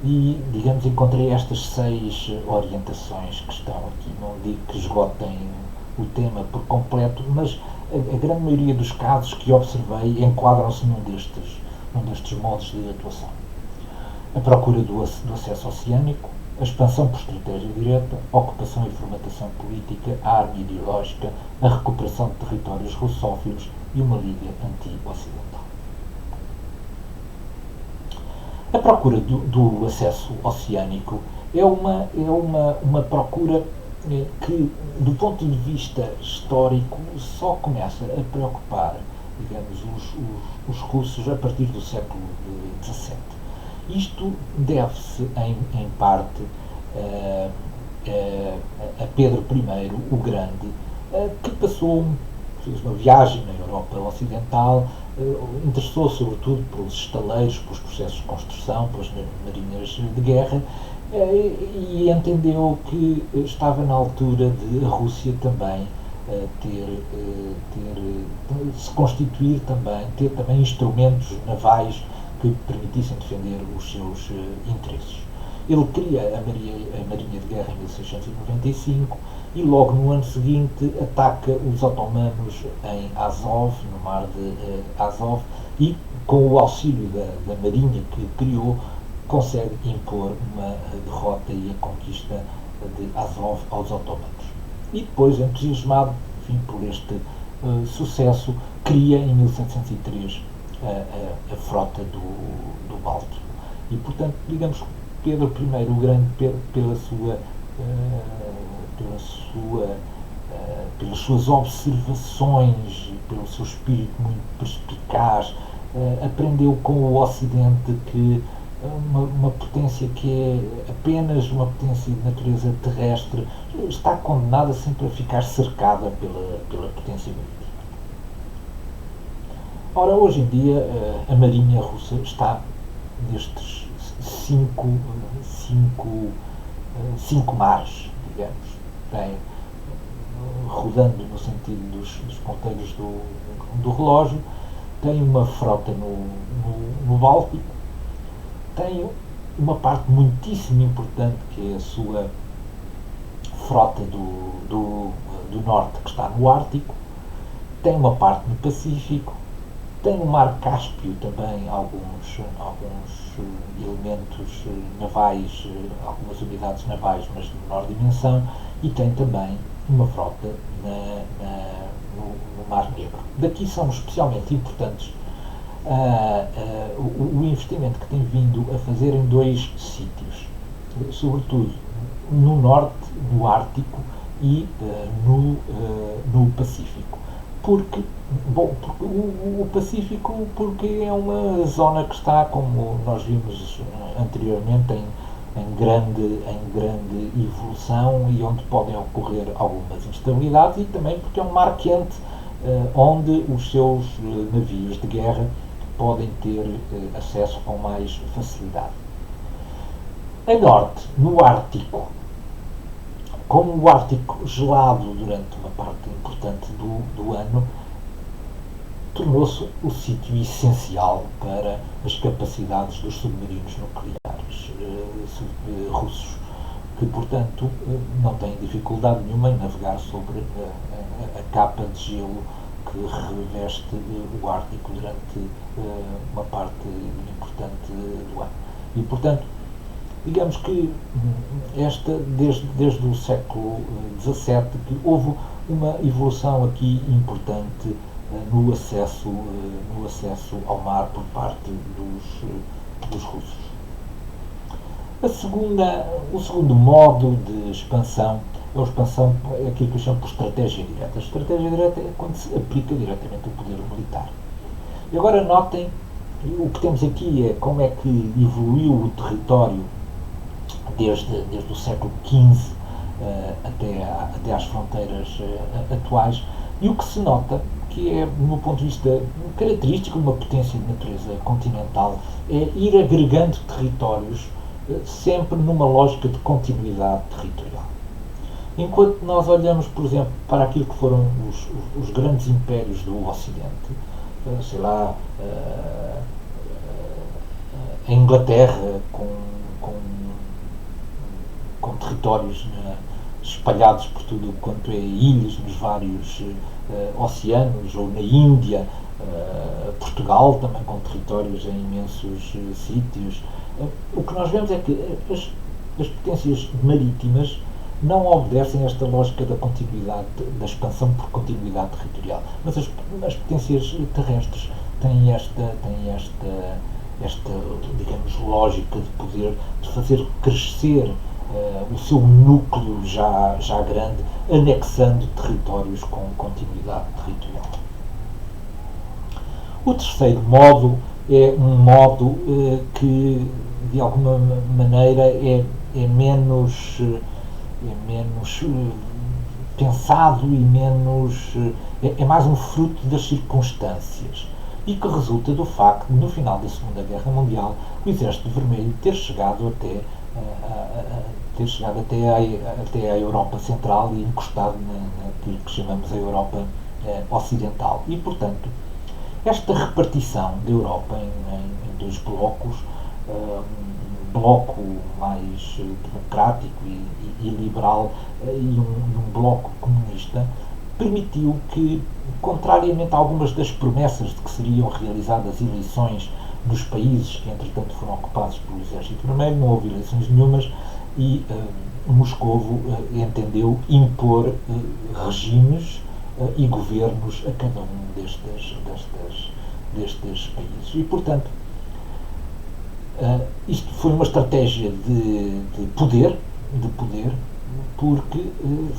Speaker 1: e, digamos, encontrei estas 6 orientações que estão aqui. Não digo que esgotem o tema por completo, mas a grande maioria dos casos que observei enquadram-se num destes modos de atuação. A procura do acesso oceânico, a expansão por estratégia direta, a ocupação e formatação política, a arma ideológica, a recuperação de territórios russófilos e uma liga anti-ocidental. A procura do acesso oceânico é uma procura que, do ponto de vista histórico, só começa a preocupar, digamos, os russos a partir do século XVII. Isto deve-se, em parte, a Pedro I, o Grande, que fez uma viagem na Europa Ocidental, interessou-se sobretudo pelos estaleiros, pelos processos de construção, pelas marinhas de guerra, e entendeu que estava na altura de a Rússia também se constituir também, ter também instrumentos navais que permitissem defender os seus interesses. Ele cria a Marinha de Guerra em 1695 e logo no ano seguinte ataca os otomanos em Azov, no mar de Azov, e com o auxílio da Marinha que criou, consegue impor uma derrota e a conquista de Azov aos otomanos. E depois, entusiasmado, enfim, por este sucesso, cria em 1703 a frota do Báltico. E, portanto, digamos que Pedro I, o Grande, pelas suas observações e pelo seu espírito muito perspicaz, aprendeu com o Ocidente que uma potência que é apenas uma potência de natureza terrestre está condenada sempre a ficar cercada pela potência marítima. Ora, hoje em dia, a Marinha Russa está nestes cinco mares, digamos, tem, rodando no sentido dos ponteiros do relógio, tem uma frota no Báltico, tem uma parte muitíssimo importante que é a sua frota do Norte, que está no Ártico, tem uma parte no Pacífico, Tem no Mar Cáspio também alguns elementos navais, algumas unidades navais, mas de menor dimensão, e tem também uma frota no Mar Negro. Daqui são especialmente importantes o investimento que tem vindo a fazer em dois sítios, sobretudo no norte, no Ártico e no Pacífico. Porque o Pacífico, porque é uma zona que está, como nós vimos anteriormente, em grande evolução e onde podem ocorrer algumas instabilidades, e também porque é um mar quente onde os seus navios de guerra podem ter acesso com mais facilidade. A norte, no Ártico, como o Ártico gelado durante uma parte importante do ano, tornou-se o sítio essencial para as capacidades dos submarinos nucleares russos, que, portanto, não têm dificuldade nenhuma em navegar sobre a capa de gelo que reveste o Ártico durante uma parte importante do ano. E, portanto, digamos que desde o século XVII que houve uma evolução aqui importante no acesso ao mar por parte dos russos. O segundo modo de expansão é a expansão, aquilo que eu chamo por estratégia direta. A estratégia direta é quando se aplica diretamente o poder militar. E agora notem, o que temos aqui é como é que evoluiu o território desde o século XV até às fronteiras atuais, e o que se nota, que é, do meu ponto de vista, característico de uma potência de natureza continental, é ir agregando territórios sempre numa lógica de continuidade territorial. Enquanto nós olhamos, por exemplo, para aquilo que foram os grandes impérios do Ocidente, sei lá, a Inglaterra com territórios espalhados por tudo quanto é ilhas nos vários oceanos, ou na Índia, Portugal também com territórios em imensos sítios. O que nós vemos é que as potências marítimas não obedecem a esta lógica da continuidade, da expansão por continuidade territorial, mas as potências terrestres têm esta digamos, lógica de poder, de fazer crescer o seu núcleo já grande, anexando territórios com continuidade territorial. O terceiro modo é um modo que, de alguma maneira, é menos pensado e menos... é mais um fruto das circunstâncias, e que resulta do facto de, no final da Segunda Guerra Mundial, o Exército Vermelho ter chegado até à Europa Central e encostado naquilo que chamamos a Europa Ocidental. E, portanto, esta repartição da Europa em dois blocos, um bloco mais democrático e liberal e um bloco comunista, permitiu que, contrariamente a algumas das promessas de que seriam realizadas eleições nos países que, entretanto, foram ocupados pelo Exército Vermelho, não houve eleições nenhumas, e Moscovo entendeu impor regimes e governos a cada um destes países. E, portanto, isto foi uma estratégia de poder, porque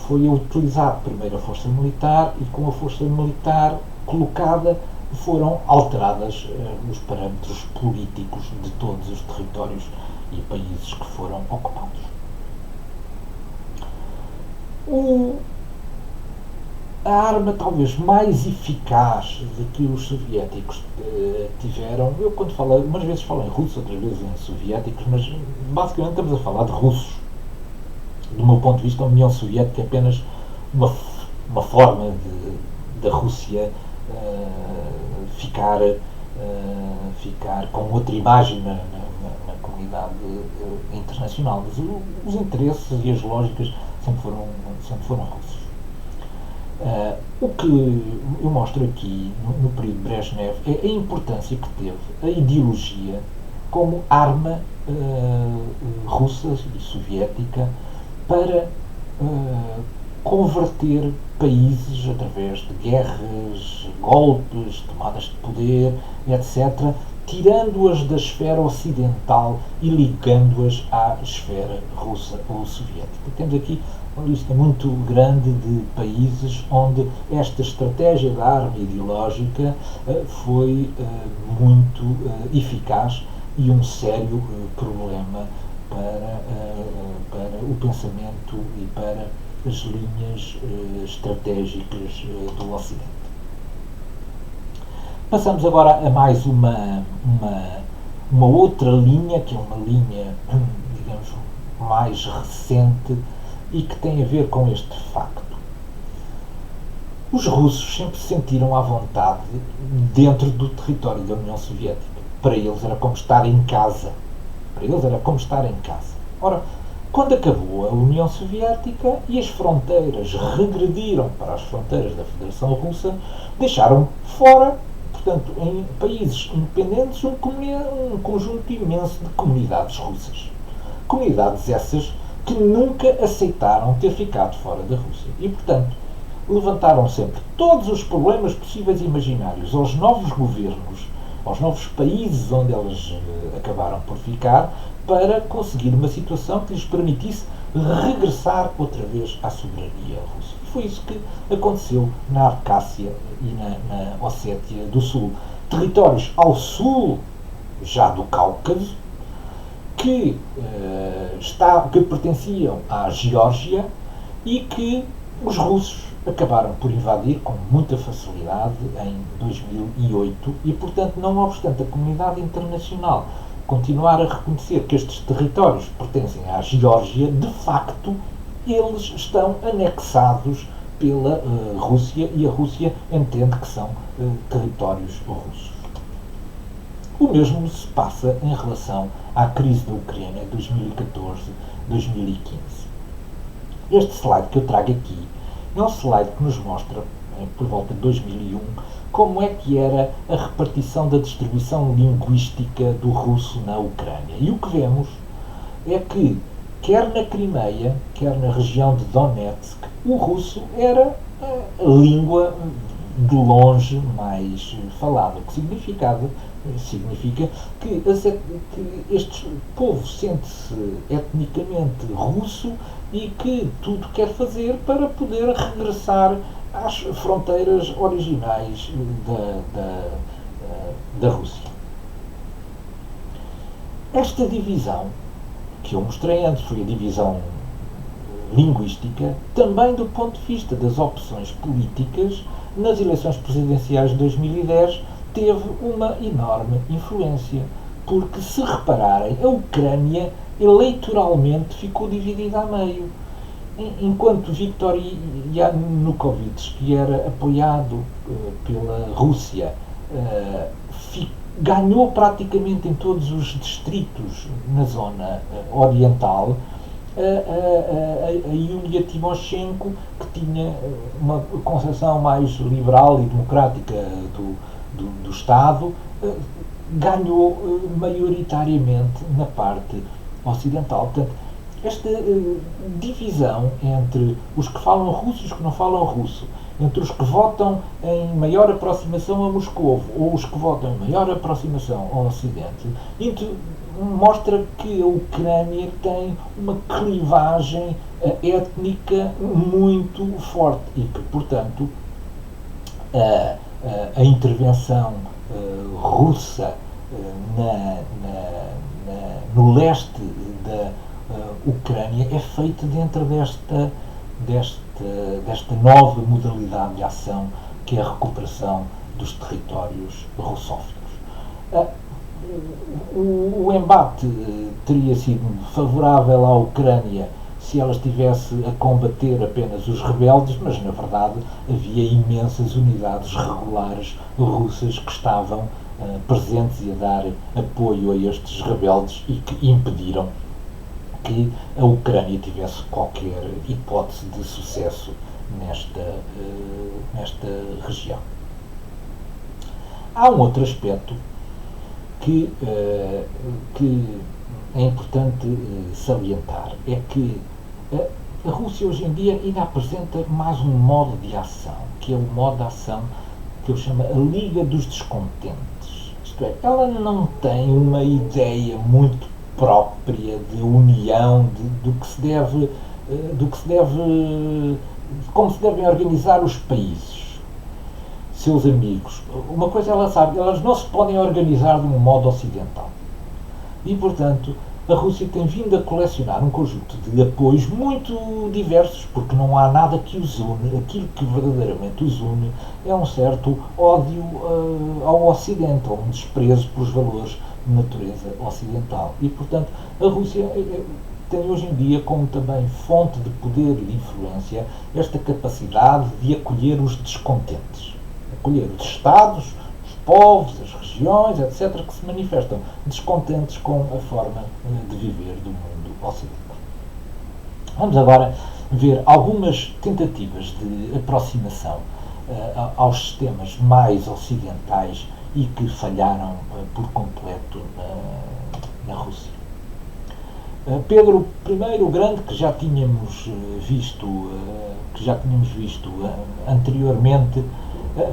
Speaker 1: foi utilizado primeiro a força militar, e com a força militar colocada foram alteradas os parâmetros políticos de todos os territórios e países que foram ocupados. A arma talvez mais eficaz de que os soviéticos tiveram, eu quando falo, umas vezes falo em russos, outras vezes em soviéticos, mas basicamente estamos a falar de russos. Do meu ponto de vista, a União Soviética é apenas uma forma da Rússia ficar com outra imagem na comunidade internacional, mas os interesses e as lógicas sempre foram russos. O que eu mostro aqui, no período de Brezhnev, é a importância que teve a ideologia como arma russa e soviética para converter países através de guerras, golpes, tomadas de poder, etc., tirando-as da esfera ocidental e ligando-as à esfera russa ou soviética. Temos aqui uma lista muito grande de países onde esta estratégia da arma ideológica foi muito eficaz e um sério problema para o pensamento e para as linhas estratégicas do Ocidente. Passamos agora a mais uma outra linha, que é uma linha, digamos, mais recente e que tem a ver com este facto. Os russos sempre se sentiram à vontade dentro do território da União Soviética. Para eles era como estar em casa. Ora, quando acabou a União Soviética e as fronteiras regrediram para as fronteiras da Federação Russa, deixaram fora, portanto, em países independentes, um conjunto imenso de comunidades russas. Comunidades essas que nunca aceitaram ter ficado fora da Rússia. E, portanto, levantaram sempre todos os problemas possíveis e imaginários aos novos governos, aos novos países onde elas acabaram por ficar, para conseguir uma situação que lhes permitisse regressar outra vez à soberania russa. E foi isso que aconteceu na Abcásia e na Ossétia do Sul. Territórios ao sul, já do Cáucaso, que pertenciam à Geórgia e que os russos acabaram por invadir com muita facilidade em 2008 e, portanto, não obstante a comunidade internacional continuar a reconhecer que estes territórios pertencem à Geórgia, de facto, eles estão anexados pela Rússia e a Rússia entende que são territórios russos. O mesmo se passa em relação à crise da Ucrânia 2014-2015. Este slide que eu trago aqui é um slide que nos mostra, por volta de 2001, como é que era a repartição da distribuição linguística do russo na Ucrânia. E o que vemos é que, quer na Crimeia, quer na região de Donetsk, o russo era a língua de longe mais falada, o que significa que este povo sente-se etnicamente russo e que tudo quer fazer para poder regressar às fronteiras originais da Rússia. Esta divisão, que eu mostrei antes, foi a divisão linguística, também do ponto de vista das opções políticas, nas eleições presidenciais de 2010, teve uma enorme influência, porque, se repararem, a Ucrânia eleitoralmente ficou dividida a meio. Enquanto Viktor Yanukovych, que era apoiado pela Rússia, ganhou praticamente em todos os distritos na zona oriental, a Yulia Tymoshenko, que tinha uma concepção mais liberal e democrática do Estado, ganhou maioritariamente na parte ocidental. Portanto, esta divisão entre os que falam russo e os que não falam russo, entre os que votam em maior aproximação a Moscou ou os que votam em maior aproximação ao Ocidente, mostra que a Ucrânia tem uma clivagem étnica muito forte e que, portanto, a intervenção russa no leste da Ucrânia é feita dentro desta nova modalidade de ação, que é a recuperação dos territórios russófilos. O embate teria sido favorável à Ucrânia se ela estivesse a combater apenas os rebeldes, mas na verdade havia imensas unidades regulares russas que estavam presentes e a dar apoio a estes rebeldes e que impediram que a Ucrânia tivesse qualquer hipótese de sucesso nesta região. Há um outro aspecto que é importante salientar, é que a Rússia hoje em dia ainda apresenta mais um modo de ação, que é o modo de ação que eu chamo a Liga dos Descontentes. Isto é, ela não tem uma ideia muito própria de união, como se devem organizar os países, seus amigos. Uma coisa ela sabe, elas não se podem organizar de um modo ocidental. E, portanto, a Rússia tem vindo a colecionar um conjunto de apoios muito diversos, porque não há nada que os une. Aquilo que verdadeiramente os une é um certo ódio ao Ocidente, ou um desprezo pelos valores de natureza ocidental. E, portanto, a Rússia tem hoje em dia como também fonte de poder e de influência esta capacidade de acolher os descontentes. Acolher os Estados, os povos, as regiões, etc., que se manifestam descontentes com a forma de viver do mundo ocidental. Vamos agora ver algumas tentativas de aproximação aos sistemas mais ocidentais e que falharam por completo na Rússia. Pedro I o Grande, que já tínhamos visto anteriormente,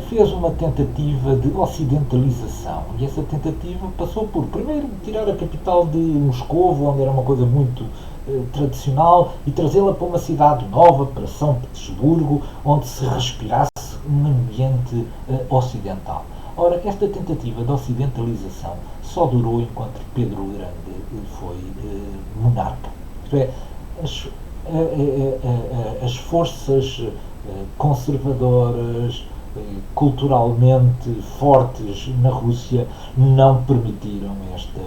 Speaker 1: fez uma tentativa de ocidentalização, e essa tentativa passou por, primeiro, tirar a capital de Moscovo, onde era uma coisa muito tradicional, e trazê-la para uma cidade nova, para São Petersburgo, onde se respirasse um ambiente ocidental. Ora, esta tentativa de ocidentalização só durou enquanto Pedro o Grande foi monarca. Isto é, as forças conservadoras, culturalmente fortes na Rússia, não permitiram esta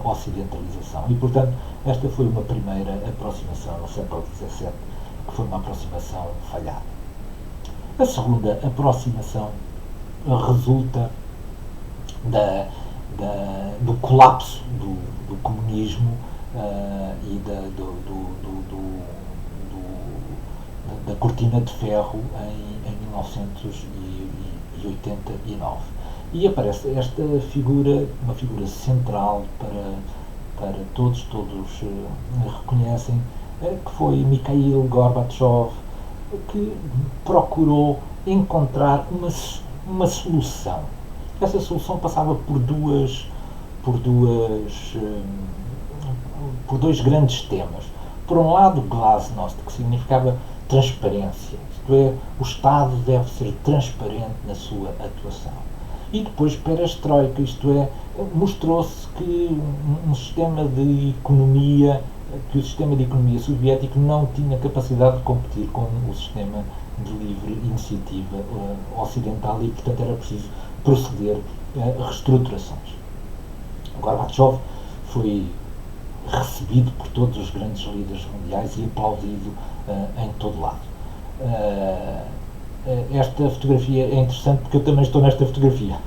Speaker 1: ocidentalização. E, portanto, esta foi uma primeira aproximação no século XVII, que foi uma aproximação falhada. A segunda aproximação resulta do colapso do comunismo e da cortina de ferro em 1989. E aparece esta figura, uma figura central para todos reconhecem, que foi Mikhail Gorbachev, que procurou encontrar uma solução. Essa solução passava por dois grandes temas. Por um lado, glasnost, que significava transparência, isto é, o Estado deve ser transparente na sua atuação. E depois perestroika, isto é, mostrou-se que o sistema de economia soviético não tinha capacidade de competir com o sistema de livre iniciativa ocidental e, portanto, era preciso proceder a reestruturações. Gorbachev foi recebido por todos os grandes líderes mundiais e aplaudido em todo lado. Esta fotografia é interessante porque eu também estou nesta fotografia.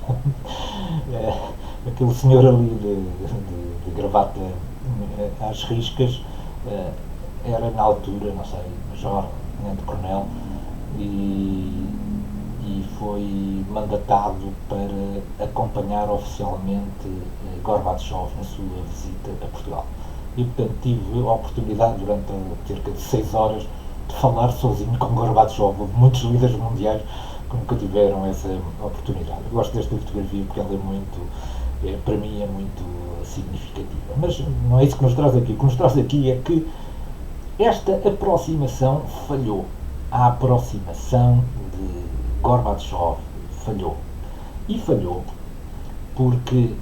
Speaker 1: Aquele senhor ali de gravata às riscas era, na altura, não sei, major, tenente-coronel, e foi mandatado para acompanhar oficialmente Gorbachev na sua visita a Portugal. E, portanto, tive a oportunidade, durante cerca de 6 horas, de falar sozinho com Gorbachev. Houve muitos líderes mundiais que nunca tiveram essa oportunidade. Eu gosto desta fotografia porque ela para mim é muito significativa. Mas não é isso que nos traz aqui. O que nos traz aqui é que esta aproximação falhou. A aproximação de Gorbachev falhou. E falhou porque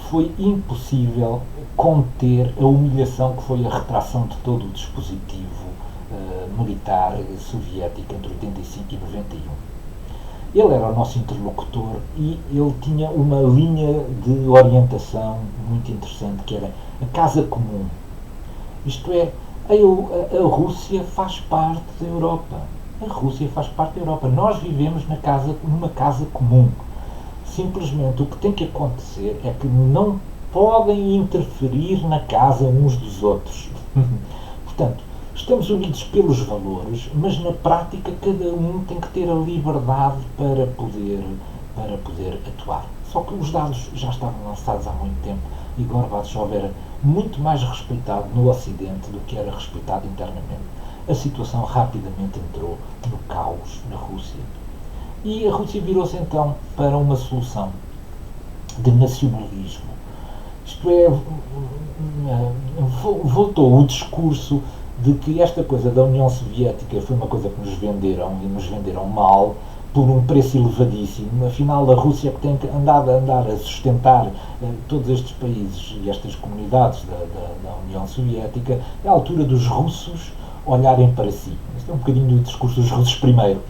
Speaker 1: foi impossível conter a humilhação que foi a retração de todo o dispositivo militar soviético entre 85 e 91. Ele era o nosso interlocutor e ele tinha uma linha de orientação muito interessante, que era a casa comum. Isto é, a Rússia faz parte da Europa. A Rússia faz parte da Europa. Nós vivemos numa casa comum. Simplesmente o que tem que acontecer é que não podem interferir na casa uns dos outros. Portanto, estamos unidos pelos valores, mas na prática cada um tem que ter a liberdade para poder atuar. Só que os dados já estavam lançados há muito tempo e Gorbachev era muito mais respeitado no Ocidente do que era respeitado internamente. A situação rapidamente entrou no caos na Rússia. E a Rússia virou-se então para uma solução de nacionalismo. Isto é, voltou o discurso de que esta coisa da União Soviética foi uma coisa que nos venderam e nos venderam mal por um preço elevadíssimo. Afinal, a Rússia que tem andado a sustentar todos estes países e estas comunidades da União Soviética, é a altura dos russos olharem para si. Isto é um bocadinho do discurso dos russos primeiro.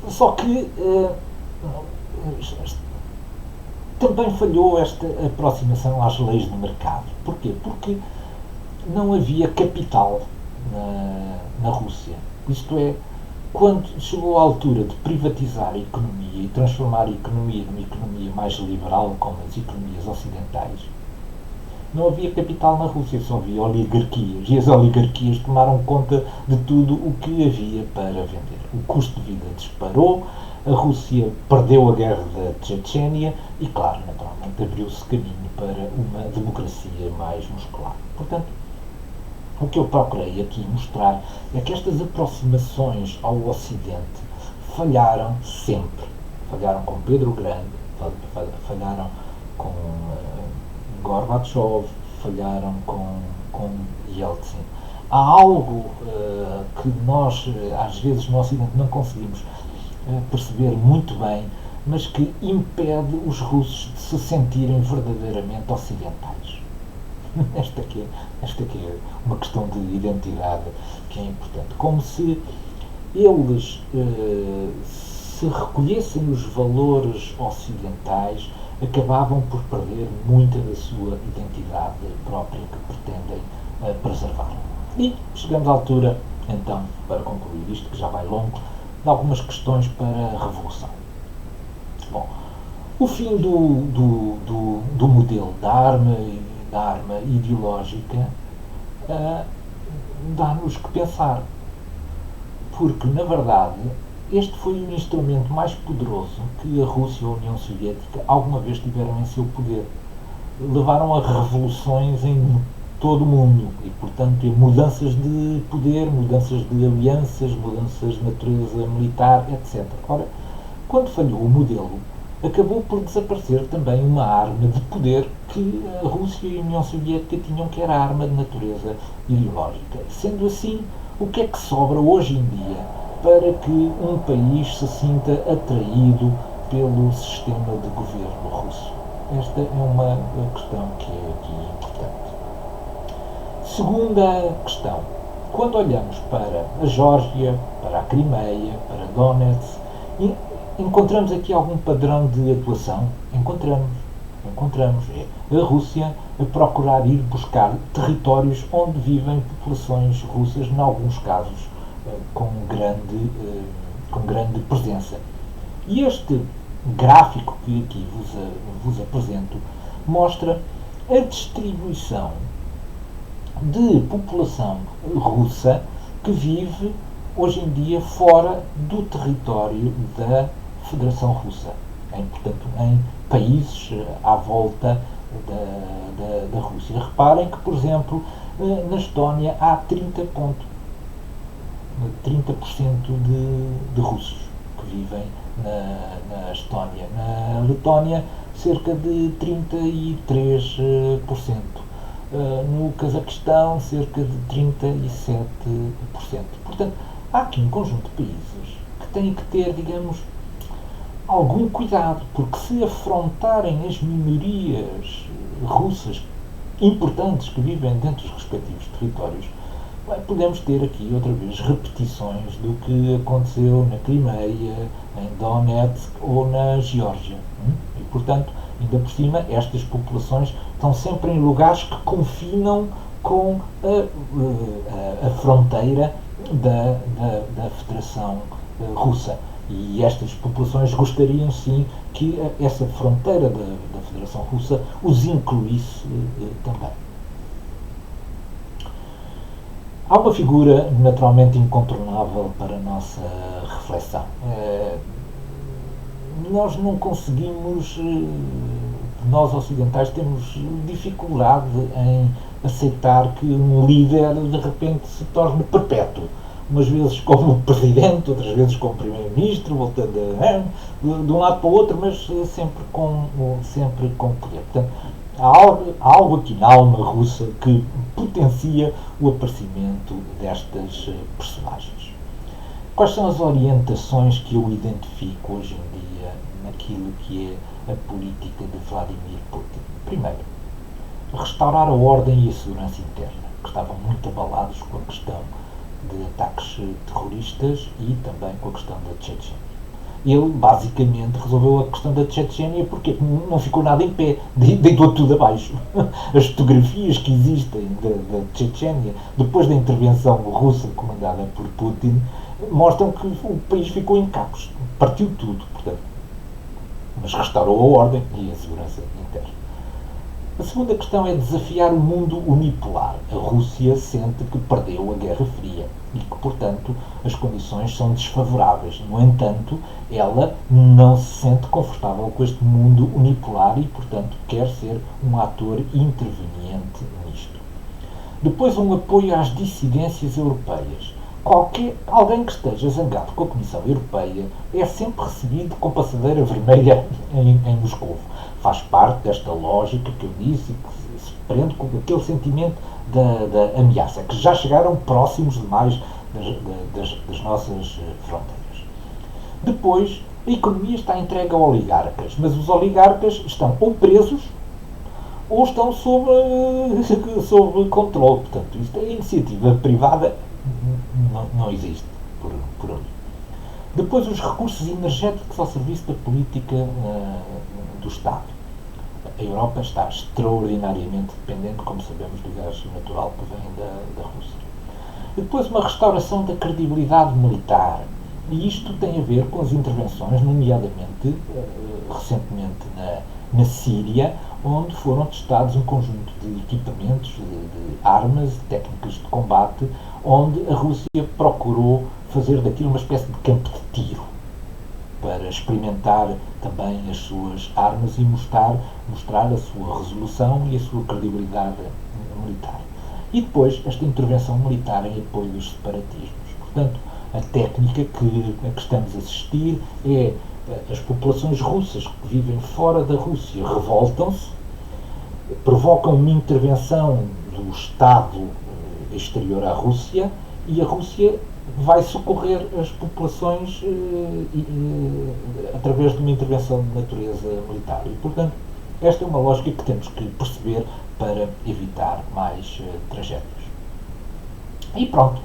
Speaker 1: Só que também falhou esta aproximação às leis do mercado. Porquê? Porque não havia capital na Rússia. Isto é, quando chegou a altura de privatizar a economia e transformar a economia numa economia mais liberal, como as economias ocidentais, não havia capital na Rússia, só havia oligarquias. E as oligarquias tomaram conta de tudo o que havia para vender. O custo de vida disparou, a Rússia perdeu a guerra da Chechênia e, claro, naturalmente abriu-se caminho para uma democracia mais muscular. Portanto, o que eu procurei aqui mostrar é que estas aproximações ao Ocidente falharam sempre. Falharam com Pedro Grande, falharam com Gorbachev, falharam com Yeltsin. Há algo que nós, às vezes, no Ocidente não conseguimos perceber muito bem, mas que impede os russos de se sentirem verdadeiramente ocidentais. Esta que é uma questão de identidade que é importante. Como se eles se recolhessem os valores ocidentais, acabavam por perder muita da sua identidade própria que pretendem preservar. E chegamos à altura, então, para concluir isto, que já vai longo, de algumas questões para a Revolução. Bom, o fim do modelo da arma ideológica dá-nos que pensar, porque, na verdade, este foi o instrumento mais poderoso que a Rússia e a União Soviética alguma vez tiveram em seu poder. Levaram a revoluções em todo o mundo e, portanto, mudanças de poder, mudanças de alianças, mudanças de natureza militar, etc. Ora, quando falhou o modelo, acabou por desaparecer também uma arma de poder que a Rússia e a União Soviética tinham, que era a arma de natureza ideológica. Sendo assim, o que é que sobra hoje em dia para que um país se sinta atraído pelo sistema de governo russo? Esta é uma questão que é aqui importante. Segunda questão. Quando olhamos para a Geórgia, para a Crimeia, para Donetsk, encontramos aqui algum padrão de atuação? Encontramos. É a Rússia a procurar ir buscar territórios onde vivem populações russas, em alguns casos com grande presença. E este gráfico que aqui vos apresento mostra a distribuição de população russa que vive hoje em dia fora do território da Federação Russa, portanto, em países à volta da Rússia. Reparem que, por exemplo, na Estónia há 30% de russos que vivem na Estónia. Na Letónia, cerca de 33%. No Cazaquistão, cerca de 37%. Portanto, há aqui um conjunto de países que têm que ter, digamos, algum cuidado, porque se afrontarem as minorias russas importantes que vivem dentro dos respectivos territórios, podemos ter aqui outra vez repetições do que aconteceu na Crimeia, em Donetsk ou na Geórgia. E, portanto, ainda por cima, estas populações estão sempre em lugares que confinam com a fronteira da Federação Russa. E estas populações gostariam sim que essa fronteira da Federação Russa os incluísse também. Há uma figura naturalmente incontornável para a nossa reflexão. Nós não conseguimos, nós ocidentais temos dificuldade em aceitar que um líder de repente se torne perpétuo. Umas vezes como presidente, outras vezes como primeiro-ministro, voltando de um lado para o outro, mas sempre com poder. Portanto, há algo aqui na alma russa que potencia o aparecimento destas personagens. Quais são as orientações que eu identifico hoje em dia naquilo que é a política de Vladimir Putin? Primeiro, restaurar a ordem e a segurança interna, que estavam muito abalados com a questão de ataques terroristas e também com a questão da Chechênia. Ele basicamente resolveu a questão da Chechênia porque não ficou nada em pé, deitou tudo abaixo. As fotografias que existem da Chechênia depois da intervenção russa comandada por Putin mostram que o país ficou em cacos, partiu tudo, portanto, mas restaurou a ordem e a segurança interna. A segunda questão é desafiar o mundo unipolar. A Rússia sente que perdeu a Guerra Fria e que, portanto, as condições são desfavoráveis. No entanto, ela não se sente confortável com este mundo unipolar e, portanto, quer ser um ator interveniente nisto. Depois, um apoio às dissidências europeias. Alguém que esteja zangado com a Comissão Europeia é sempre recebido com passadeira vermelha em Moscou. Faz parte desta lógica que eu disse, que se prende com aquele sentimento da ameaça, que já chegaram próximos demais das nossas fronteiras. Depois, a economia está entregue a oligarcas, mas os oligarcas estão ou presos ou estão sob controle. Portanto, isto é iniciativa privada, não existe por ali. Depois, os recursos energéticos ao serviço da política do Estado. A Europa está extraordinariamente dependente, como sabemos, do gás natural que vem da Rússia. Depois, uma restauração da credibilidade militar. E isto tem a ver com as intervenções, nomeadamente, recentemente na Síria, onde foram testados um conjunto de equipamentos, de armas, de técnicas de combate, onde a Rússia procurou fazer daquilo uma espécie de campo de tiro, para experimentar também as suas armas e mostrar a sua resolução e a sua credibilidade militar. E depois, esta intervenção militar em apoio dos separatismos. Portanto, a técnica a que estamos a assistir é as populações russas que vivem fora da Rússia revoltam-se, provocam uma intervenção do Estado exterior à Rússia e a Rússia vai socorrer as populações através de uma intervenção de natureza militar. E, portanto, esta é uma lógica que temos que perceber para evitar mais tragédias. E pronto,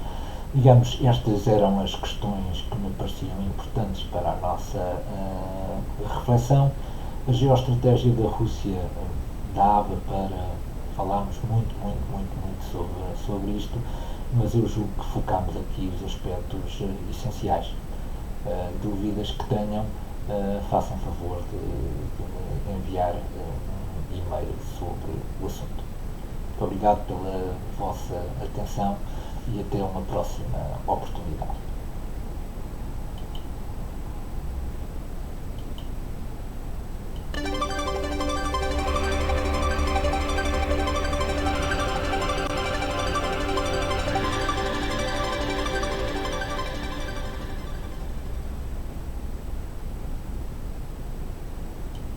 Speaker 1: digamos, estas eram as questões que me pareciam importantes para a nossa reflexão. A geoestratégia da Rússia dava para falarmos muito sobre isto, mas eu julgo que focámos aqui os aspectos essenciais. Dúvidas que tenham, façam favor de enviar um e-mail sobre o assunto. Muito obrigado pela vossa atenção e até uma próxima oportunidade.